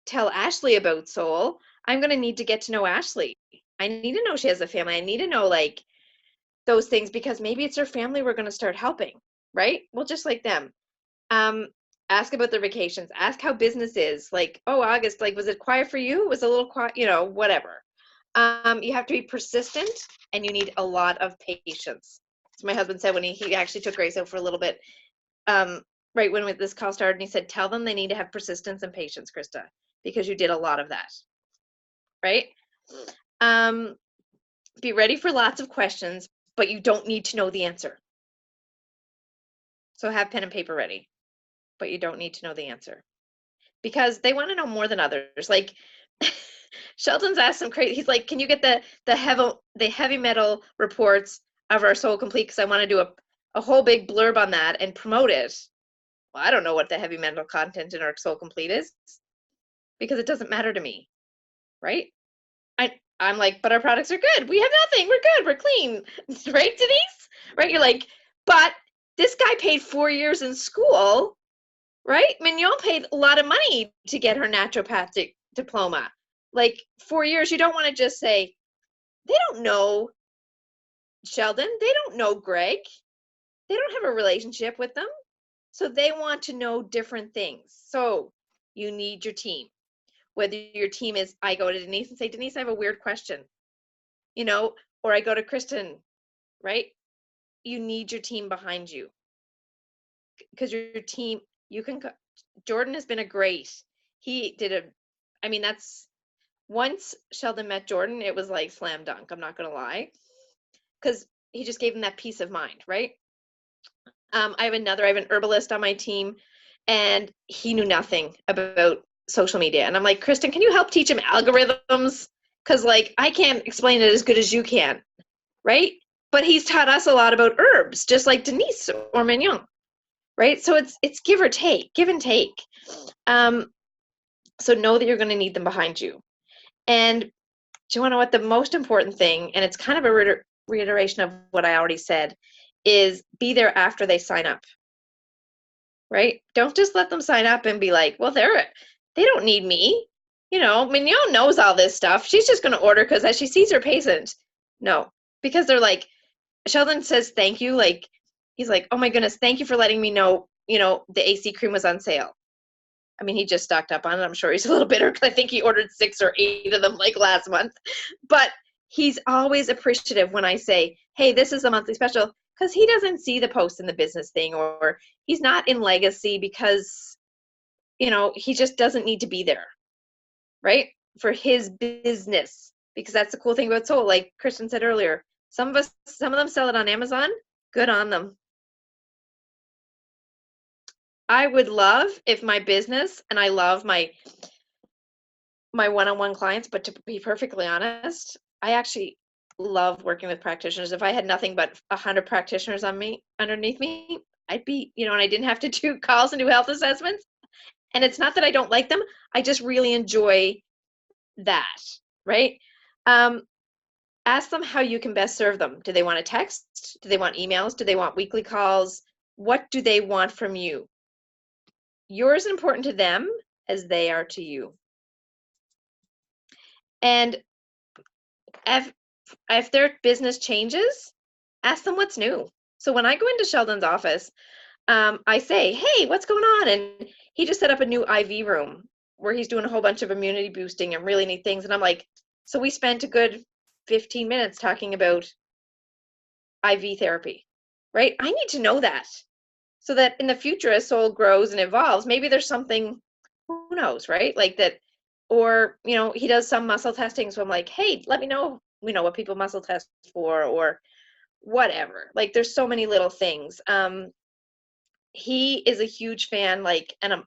tell Ashley about Soul, I'm going to need to get to know Ashley. I need to know she has a family. I need to know like those things, because maybe it's her family we're going to start helping, right? Well, just like them. Ask about their vacations. Ask how business is. Like, oh, August, like, was it quiet for you? It was a little quiet, whatever. You have to be persistent, and you need a lot of patience. So my husband said when he actually took Grace out for a little bit, right when this call started, and he said, tell them they need to have persistence and patience, Krista, because you did a lot of that, right? Be ready for lots of questions, but you don't need to know the answer. So have pen and paper ready, but you don't need to know the answer, because they want to know more than others. Like Sheldon's asked some crazy, he's like, can you get the heavy metal reports of our Soul Complete? Because I want to do a whole big blurb on that and promote it. Well, I don't know what the heavy metal content in our Soul Complete is, because it doesn't matter to me, right? I'm like, but our products are good. We have nothing. We're good. We're clean. Right, Denise? Right? You're like, but this guy paid 4 years in school, right? Mignon paid a lot of money to get her naturopathic diploma. Like 4 years, you don't want to just say, they don't know Sheldon. They don't know Greg. They don't have a relationship with them. So they want to know different things. So you need your team. Whether your team is, I go to Denise and say, Denise, I have a weird question, or I go to Kristen, right? You need your team behind you, because your team, Jordan has been that's, once Sheldon met Jordan, it was like slam dunk. I'm not going to lie, because he just gave him that peace of mind, right? I have an herbalist on my team, and he knew nothing about social media. And I'm like, Kristen, can you help teach him algorithms? Because like, I can't explain it as good as you can, right? But he's taught us a lot about herbs, just like Denise or Mignon, right? So it's give and take. So know that you're going to need them behind you. And do you want to know what the most important thing, and it's kind of a reiteration of what I already said, is be there after they sign up, right? Don't just let them sign up and be like, well, they don't need me. Mignon knows all this stuff. She's just going to order because as she sees her patient. No, because they're like, Sheldon says, thank you. Like, he's like, oh my goodness, thank you for letting me know, the AC cream was on sale. I mean, he just stocked up on it. I'm sure he's a little bitter because I think he ordered 6 or 8 of them like last month. But he's always appreciative when I say, hey, this is a monthly special, because he doesn't see the post in the business thing, or he's not in legacy because, he just doesn't need to be there, right? For his business, because that's the cool thing about Soul. Like Kristen said earlier, some of them sell it on Amazon. Good on them. I would love if my business, and I love my one-on-one clients, but to be perfectly honest, I actually love working with practitioners. If I had nothing but 100 practitioners underneath me, I'd be, and I didn't have to do calls and do health assessments. And it's not that I don't like them. I just really enjoy that, right? Ask them how you can best serve them. Do they want a text? Do they want emails? Do they want weekly calls? What do they want from you? You're as important to them as they are to you. And if their business changes, ask them what's new. So when I go into Sheldon's office, I say, hey, what's going on? And he just set up a new IV room where he's doing a whole bunch of immunity boosting and really neat things. And I'm like, so we spent a good 15 minutes talking about IV therapy, right? I need to know that, so that in the future, as Soul grows and evolves, maybe there's something, who knows, right? Like that, or, he does some muscle testing. So I'm like, hey, let me know, what people muscle test for, or whatever. Like there's so many little things. He is a huge fan,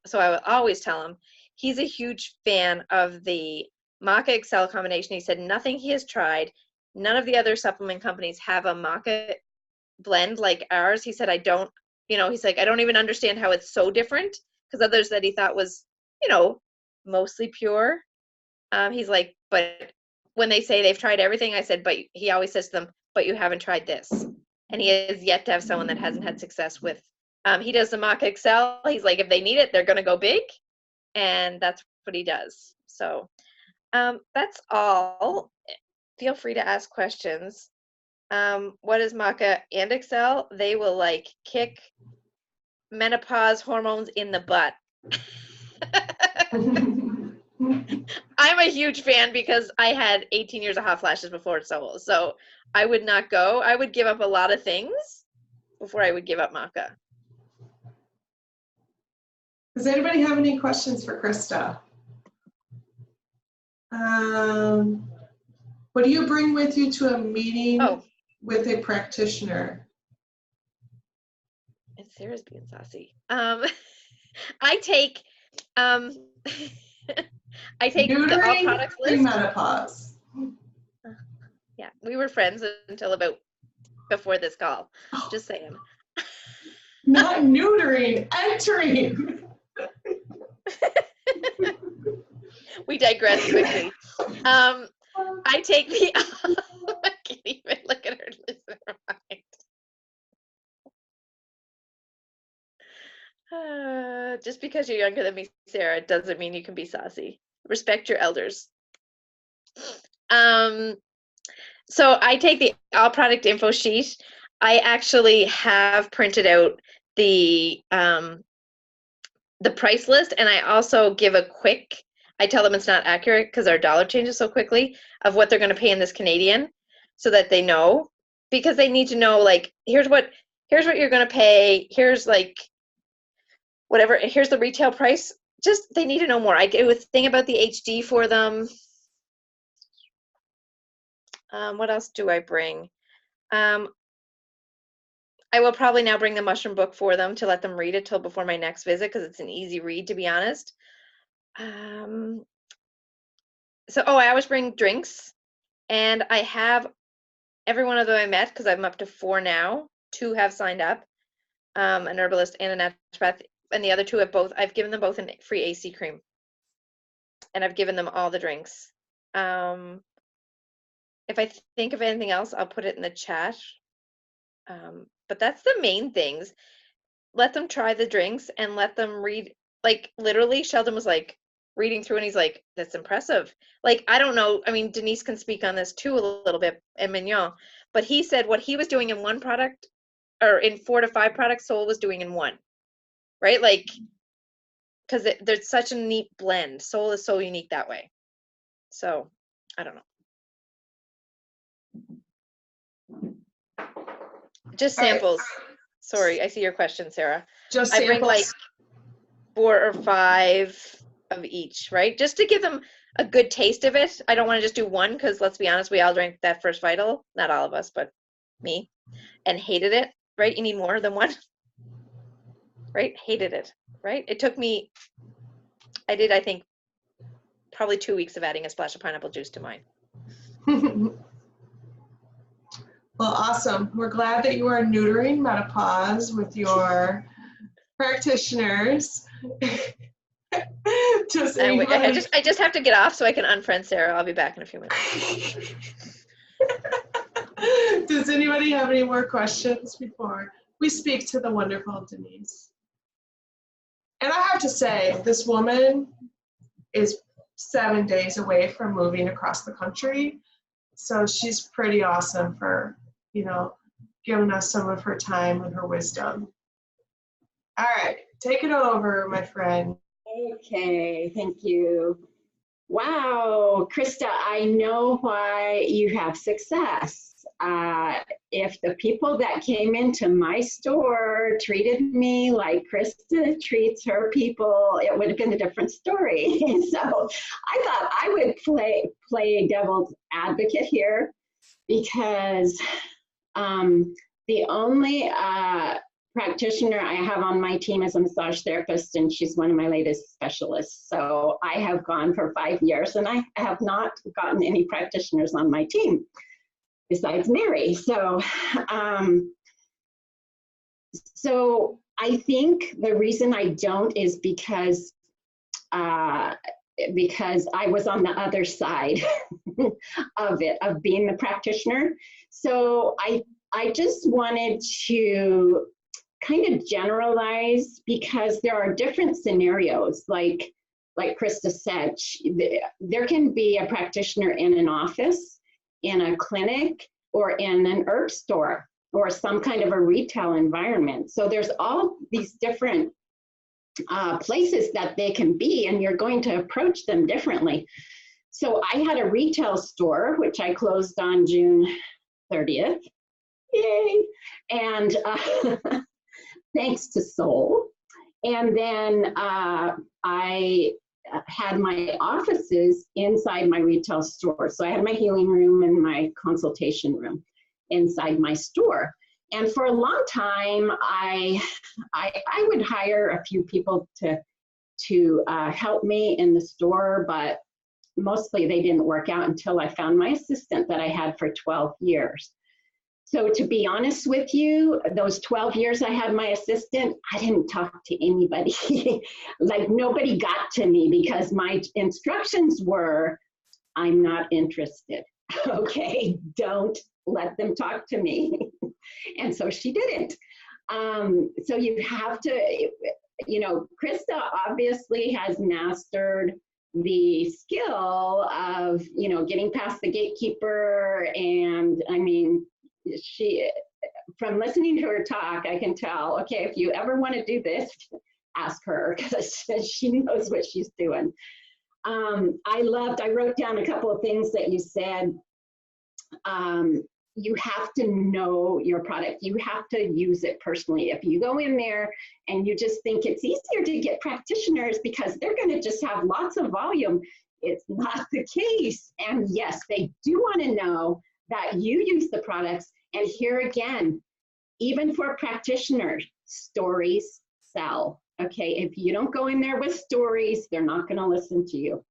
so I would always tell him, he's a huge fan of the Maca Excel combination. He said nothing he has tried, none of the other supplement companies have a Maca blend like ours. He said, I don't, he's like, I don't even understand how it's so different, because others that he thought was, mostly pure. He's like, but when they say they've tried everything, I said, but he always says to them, but you haven't tried this. And he has yet to have someone that hasn't had success with, he does the Maca Excel. He's like, if they need it, they're going to go big. And that's what he does. So that's all. Feel free to ask questions. What is Maca and Excel? They will like kick menopause hormones in the butt. I'm a huge fan because I had 18 years of hot flashes before Soul. So I would not go. I would give up a lot of things before I would give up Maca. Does anybody have any questions for Krista? What do you bring with you to a meeting with a practitioner? And Sarah's being saucy. I take the all products list. Menopause. Yeah, we were friends until about before this call. Just saying. Not neutering, entering. We digress quickly. I take the. I can't even look at her list in her mind. Just because you're younger than me, Sarah, doesn't mean you can be saucy. Respect your elders. So I take the all product info sheet. I actually have printed out the price list, and I also give a quick. I tell them it's not accurate because our dollar changes so quickly of what they're going to pay in this Canadian, so that they know, because they need to know, like, here's what you're going to pay. Here's like whatever. Here's the retail price. Just they need to know more. I do a thing about the HD for them. What else do I bring? I will probably now bring the mushroom book for them to let them read it till before my next visit, because it's an easy read, to be honest. So I always bring drinks, and I have every one of them I met, because I'm up to 4 now. 2 have signed up, an herbalist and a naturopath, and the other 2 have both. I've given them both a free AC cream, and I've given them all the drinks. If I think of anything else, I'll put it in the chat. But that's the main things. Let them try the drinks and let them read. Like, literally, Sheldon was like reading through, and he's like, that's impressive. Like, I don't know. I mean, Denise can speak on this too a little bit, and Mignon. But he said what he was doing in one product, or in 4 to 5 products, Soul was doing in 1. Right? Like, because there's such a neat blend. Soul is so unique that way. So, I don't know. Just samples. Sorry, I see your question, Sarah. Just I bring samples. like 4 or 5 of each, right? Just to give them a good taste of it. I don't want to just do 1, because let's be honest, we all drank that first Vital. Not all of us, but me. And hated it, right? You need more than 1. Right? Hated it, right? It took me, I think, probably 2 weeks of adding a splash of pineapple juice to mine. Well, awesome. We're glad that you are neutering menopause with your practitioners. I just have to get off so I can unfriend Sarah. I'll be back in a few minutes. Does anybody have any more questions before we speak to the wonderful Denise? And I have to say, this woman is 7 days away from moving across the country. So she's pretty awesome for, giving us some of her time and her wisdom. All right, take it over, my friend. Okay, thank you. Wow, Krista, I know why you have success. If the people that came into my store treated me like Krista treats her people, it would have been a different story. So I thought I would play devil's advocate here, because the only practitioner I have on my team is a massage therapist, and she's one of my latest specialists. So I have gone for 5 years, and I have not gotten any practitioners on my team besides Mary. So So I think the reason I don't is because I was on the other side of it, of being the practitioner. So I just wanted to kind of generalize, because there are different scenarios. Like Krista said, there can be a practitioner in an office, in a clinic, or in an herb store, or some kind of a retail environment. So there's all these different places that they can be, and you're going to approach them differently. So I had a retail store, which I closed on June 30th. Yay! And thanks to Soul. And then I had my offices inside my retail store. So I had my healing room and my consultation room inside my store. And for a long time, I would hire a few people to help me in the store, but mostly they didn't work out until I found my assistant that I had for 12 years. So to be honest with you, those 12 years I had my assistant, I didn't talk to anybody. Like, nobody got to me, because my instructions were, I'm not interested. Okay, don't let them talk to me. And so she didn't. So you have to, you know, Krista obviously has mastered the skill of, you know, getting past the gatekeeper. And I mean, she, from listening to her talk, I can tell, okay, if you ever want to do this, ask her, because she knows what she's doing. I wrote down a couple of things that you said. You have to know your product. You have to use it personally. If you go in there and you just think it's easier to get practitioners because they're going to just have lots of volume, it's not the case. And yes, they do want to know that you use the products. And here again, even for practitioners, stories sell. Okay, if you don't go in there with stories, they're not going to listen to you.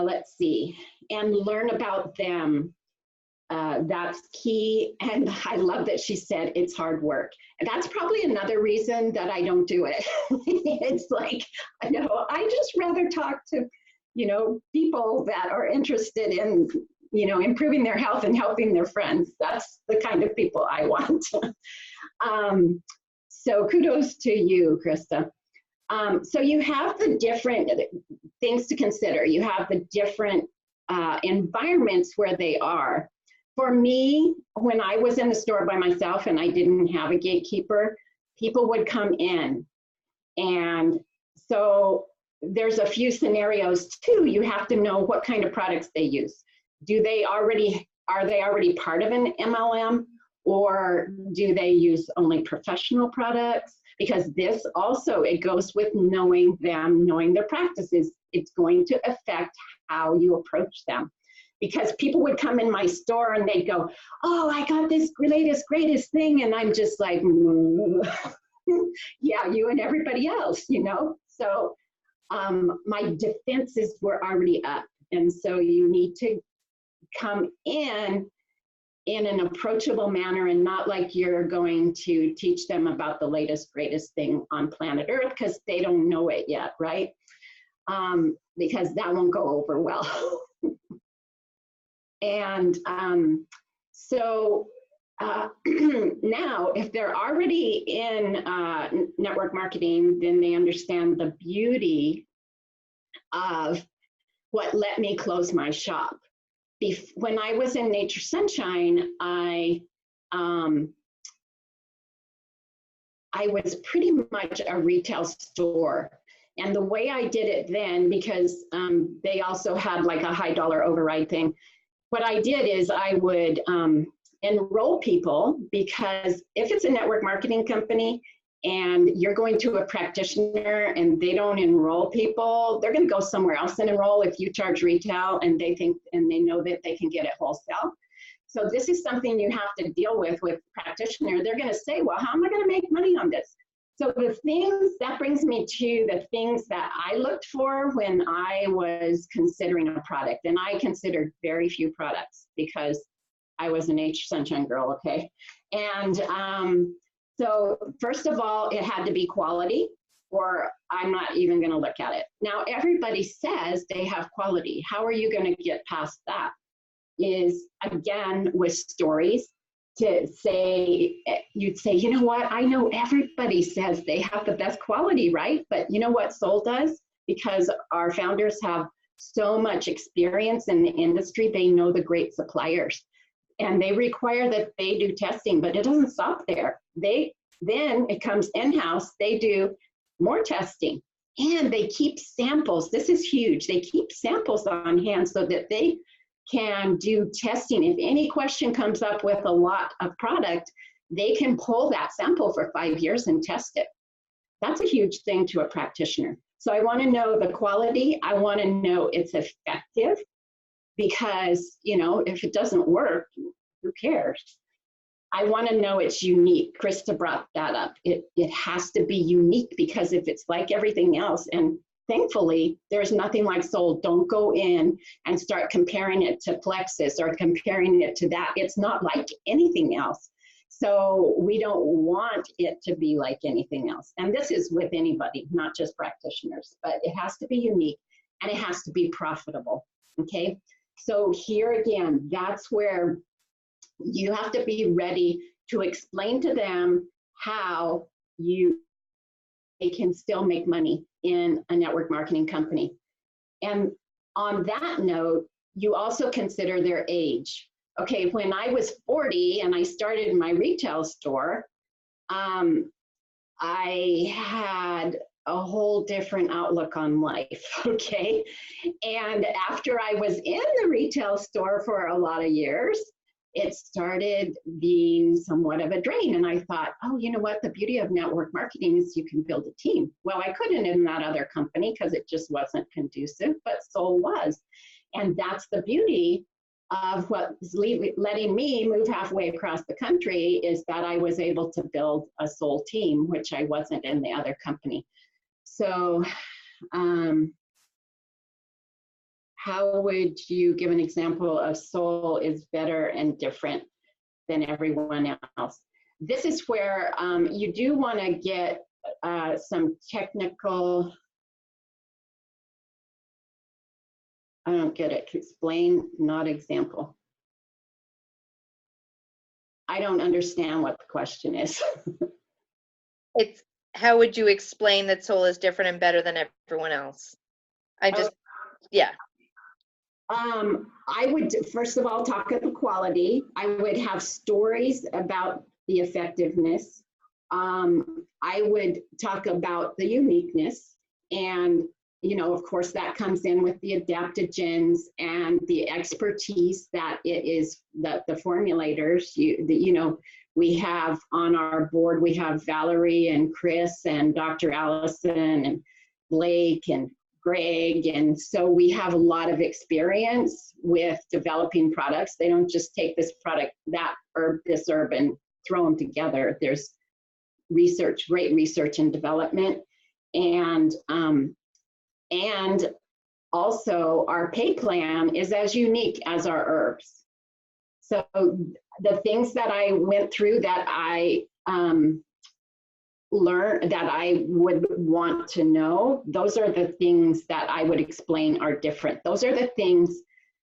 Let's see, and learn about them. That's key. And I love that she said it's hard work. And that's probably another reason that I don't do it. It's like, no, I just rather talk to, you know, people that are interested in, you know, improving their health and helping their friends. That's the kind of people I want. So kudos to you, Krista. So you have the different things to consider. You have the different environments where they are. For me, when I was in the store by myself and I didn't have a gatekeeper, people would come in. And so there's a few scenarios too. You have to know what kind of products they use. Are they already part of an MLM, or do they use only professional products? Because this also, it goes with knowing them, knowing their practices. It's going to affect how you approach them. Because people would come in my store and they'd go, oh, I got this latest, greatest thing. And I'm just like, yeah, you and everybody else, you know? So my defenses were already up. And so you need to come in an approachable manner, and not like you're going to teach them about the latest, greatest thing on planet Earth, because they don't know it yet, right? Because that won't go over well. And so now, if they're already in network marketing, then they understand the beauty of what let me close my shop. When I was in Nature Sunshine, I was pretty much a retail store. And the way I did it then, because they also had like a high dollar override thing, what I did is I would enroll people, because if it's a network marketing company and you're going to a practitioner and they don't enroll people, they're going to go somewhere else and enroll if you charge retail and they think and they know that they can get it wholesale. So this is something you have to deal with practitioner. They're going to say, well, how am I going to make money on this? So the things, that brings me to the things that I looked for when I was considering a product. And I considered very few products, because I was an H Sunshine girl, okay? And so first of all, it had to be quality, or I'm not even gonna look at it. Now, everybody says they have quality. How are you gonna get past that? Is, again, with stories, to say, you'd say, you know what, I know everybody says they have the best quality, right? But you know what Soul does? Because our founders have so much experience in the industry, they know the great suppliers. And they require that they do testing, but it doesn't stop there. Then it comes in-house, they do more testing, and they keep samples. This is huge. They keep samples on hand so that they can do testing. If any question comes up with a lot of product, they can pull that sample for 5 years and test it. That's a huge thing to a practitioner. So I want to know the quality. I want to know it's effective, because, you know, if it doesn't work, who cares? I want to know it's unique. Krista brought that up. It has to be unique, because if it's like everything else, and thankfully, there's nothing like Soul. Don't go in and start comparing it to Plexus or comparing it to that. It's not like anything else. So we don't want it to be like anything else. And this is with anybody, not just practitioners, but it has to be unique and it has to be profitable, okay? So here again, that's where you have to be ready to explain to them how they can still make money in a network marketing company. And on that note, you also consider their age. Okay, when I was 40 and I started my retail store, I had a whole different outlook on life, okay? And after I was in the retail store for a lot of years, it started being somewhat of a drain. And I thought, oh, you know what? The beauty of network marketing is you can build a team. Well, I couldn't in that other company because it just wasn't conducive, but Soul was. And that's the beauty of what's letting me move halfway across the country, is that I was able to build a Soul team, which I wasn't in the other company. So how would you give an example of Soul is better and different than everyone else? This is where you do want to get some technical, I don't get it, explain, not example. I don't understand what the question is. It's, how would you explain that Soul is different and better than everyone else? I just, yeah. I would, first of all, talk about the quality. I would have stories about the effectiveness. I would talk about the uniqueness, and, you know, of course, that comes in with the adaptogens and the expertise that it is, that the formulators, you know, we have on our board, we have Valerie and Chris and Dr. Allison and Blake and Greg. And so we have a lot of experience with developing products. They don't just take this product, that herb, this herb, and throw them together. There's research, great research and development. And also our pay plan is as unique as our herbs. So the things that I went through that I learn, that I would want to know, those are the things that I would explain are different. Those are the things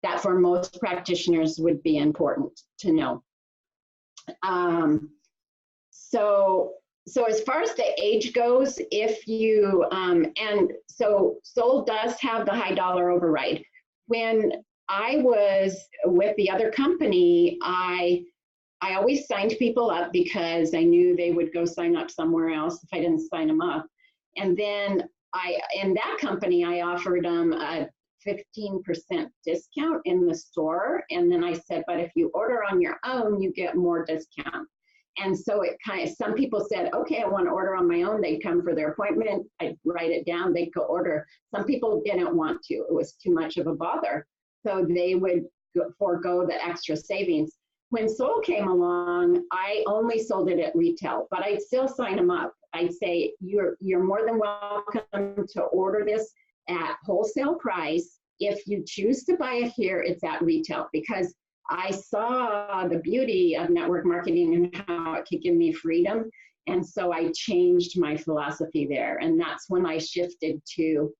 that for most practitioners would be important to know. So as far as the age goes, if you, and so Soul does have the high dollar override. When I was with the other company, I always signed people up because I knew they would go sign up somewhere else if I didn't sign them up. And then in that company, I offered them a 15% discount in the store. And then I said, but if you order on your own, you get more discount. And so it kind of, some people said, okay, I want to order on my own. They'd come for their appointment. I'd write it down. They'd go order. Some people didn't want to. It was too much of a bother. So they would forego the extra savings. When Soul came along, I only sold it at retail, but I'd still sign them up. I'd say, you're more than welcome to order this at wholesale price. If you choose to buy it here, it's at retail, because I saw the beauty of network marketing and how it could give me freedom. And so I changed my philosophy there. And that's when I shifted to,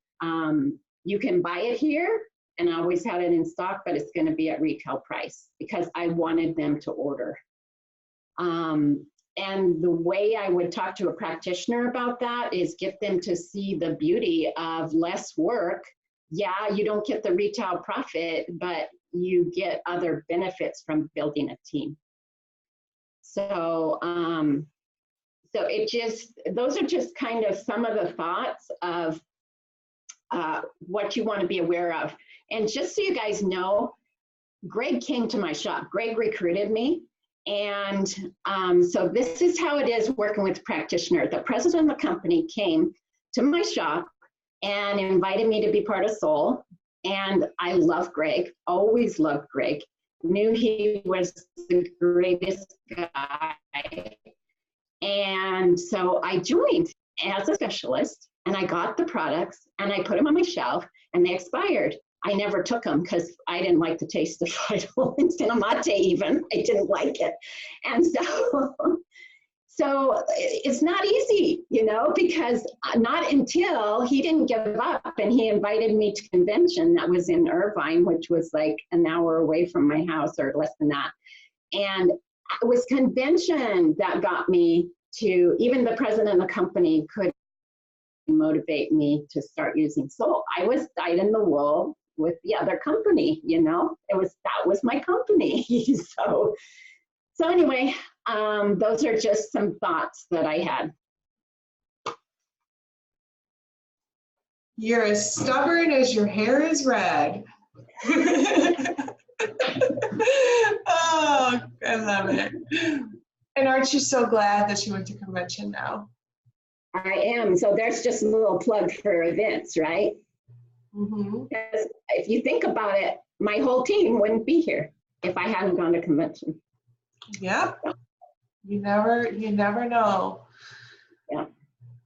you can buy it here, and I always had it in stock, but it's going to be at retail price because I wanted them to order. And the way I would talk to a practitioner about that is get them to see the beauty of less work. Yeah, you don't get the retail profit, but you get other benefits from building a team. So, so it just, those are just kind of some of the thoughts of what you want to be aware of. And just so you guys know, Greg came to my shop. Greg recruited me. And so this is how it is working with practitioner. The president of the company came to my shop and invited me to be part of Soul. And I love Greg, always loved Greg. Knew he was the greatest guy. And so I joined as a specialist, and I got the products and I put them on my shelf, and they expired. I never took them because I didn't like the taste of Vital Instant Mate even. I didn't like it. And so it's not easy, you know, because not until he didn't give up and he invited me to convention that was in Irvine, which was like an hour away from my house or less than that. And it was convention that got me to, even the president of the company could motivate me to start using Soul. I was dyed in the wool with the other company, you know, that was my company. So anyway, those are just some thoughts that I had. You're as stubborn as your hair is red. Oh, I love it. And aren't you so glad that you went to convention now? I am. So there's just a little plug for events, right? Mm-hmm. Because if you think about it, my whole team wouldn't be here if I hadn't gone to convention. Yep. You never know. Yeah.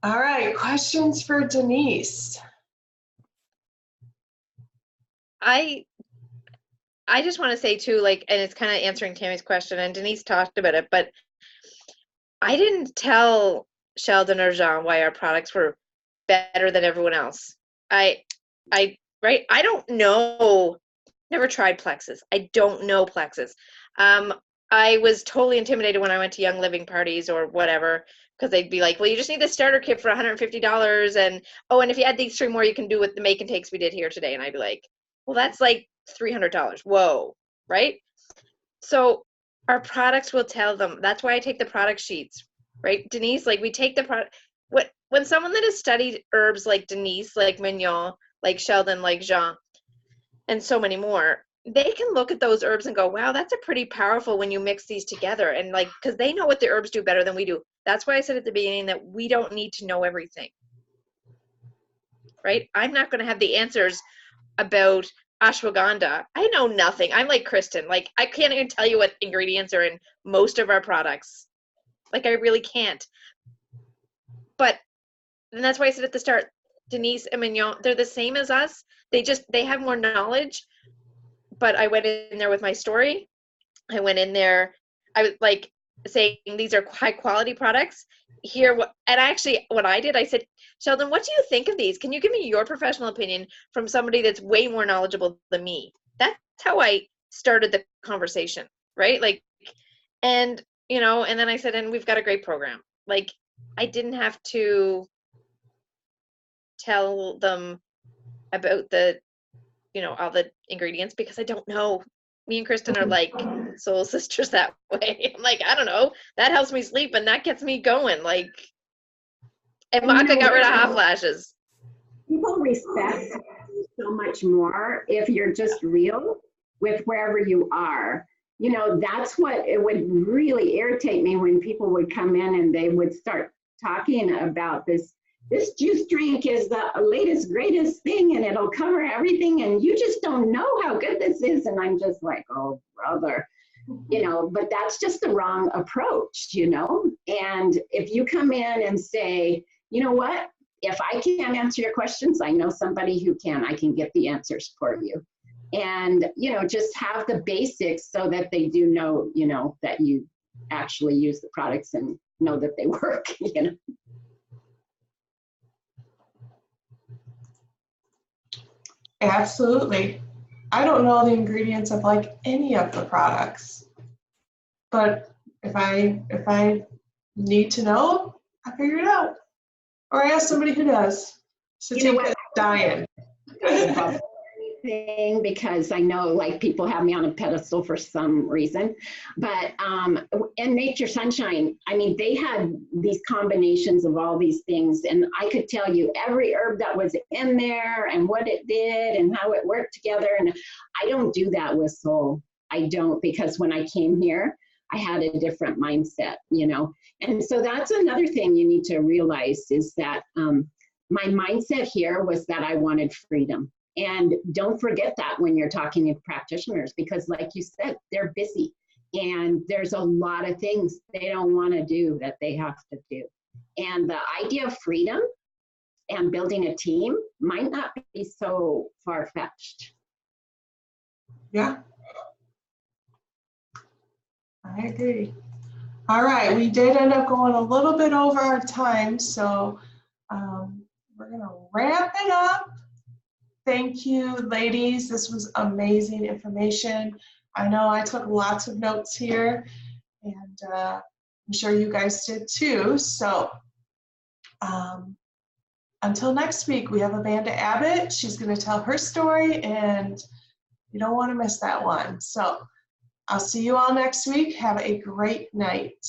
All right. Questions for Denise? I just want to say too, like, and it's kind of answering Tammy's question, and Denise talked about it, but I didn't tell Sheldon or Jean why our products were better than everyone else. I don't know, never tried Plexus. I don't know Plexus. I was totally intimidated when I went to Young Living parties or whatever, because they'd be like, well, you just need the starter kit for $150, and oh, and if you add these 3 more, you can do with the make and takes we did here today. And I'd be like, well, that's like $300. Whoa, right? So our products will tell them. That's why I take the product sheets, right? Denise, like, we take the product. When someone that has studied herbs like Denise, like Mignon, like Sheldon, like Jean, and so many more, they can look at those herbs and go, wow, that's a pretty powerful when you mix these together. And like, because they know what the herbs do better than we do. That's why I said at the beginning that we don't need to know everything, right? I'm not going to have the answers about ashwagandha. I know nothing. I'm like Kristen. Like, I can't even tell you what ingredients are in most of our products. Like, I really can't. But, and that's why I said at the start, Denise and Mignon, they're the same as us. They have more knowledge. But I went in there with my story. I went in there, I was like saying, these are high quality products. And actually what I did, I said, Sheldon, what do you think of these? Can you give me your professional opinion from somebody that's way more knowledgeable than me? That's how I started the conversation, right? Like, and, you know, and then I said, and we've got a great program. Like, I didn't have to tell them about all the ingredients because I don't know. Me and Kristen are like soul sisters that way. I'm like, I don't know. That helps me sleep and that gets me going. Like, and Maka got rid of hot flashes. People respect you so much more if you're just real with wherever you are. You know, that's what it would really irritate me when people would come in and they would start talking about this juice drink is the latest, greatest thing, and it'll cover everything, and you just don't know how good this is. And I'm just like, oh, brother, you know, but that's just the wrong approach, you know? And if you come in and say, you know what, if I can't answer your questions, I know somebody who can. I can get the answers for you. and, you know, just have the basics so that they do know, you know, that you actually use the products and know that they work, you know. Absolutely. I don't know the ingredients of like any of the products, but if I need to know, I figure it out, or I ask somebody who does. So You know take what? that, Diane. Thing, because I know like people have me on a pedestal for some reason, but in Nature Sunshine, I mean, they had these combinations of all these things, and I could tell you every herb that was in there and what it did and how it worked together. And I don't do that with Soul. I don't, because when I came here, I had a different mindset, you know. And so that's another thing you need to realize is that my mindset here was that I wanted freedom. And don't forget that when you're talking to practitioners, because like you said, they're busy and there's a lot of things they don't want to do that they have to do. And the idea of freedom and building a team might not be so far-fetched. Yeah, I agree. All right, we did end up going a little bit over our time, so we're gonna wrap it up. Thank you, ladies. This was amazing information. I know I took lots of notes here, and I'm sure you guys did too. So until next week, we have Amanda Abbott. She's going to tell her story, and you don't want to miss that one. So I'll see you all next week. Have a great night.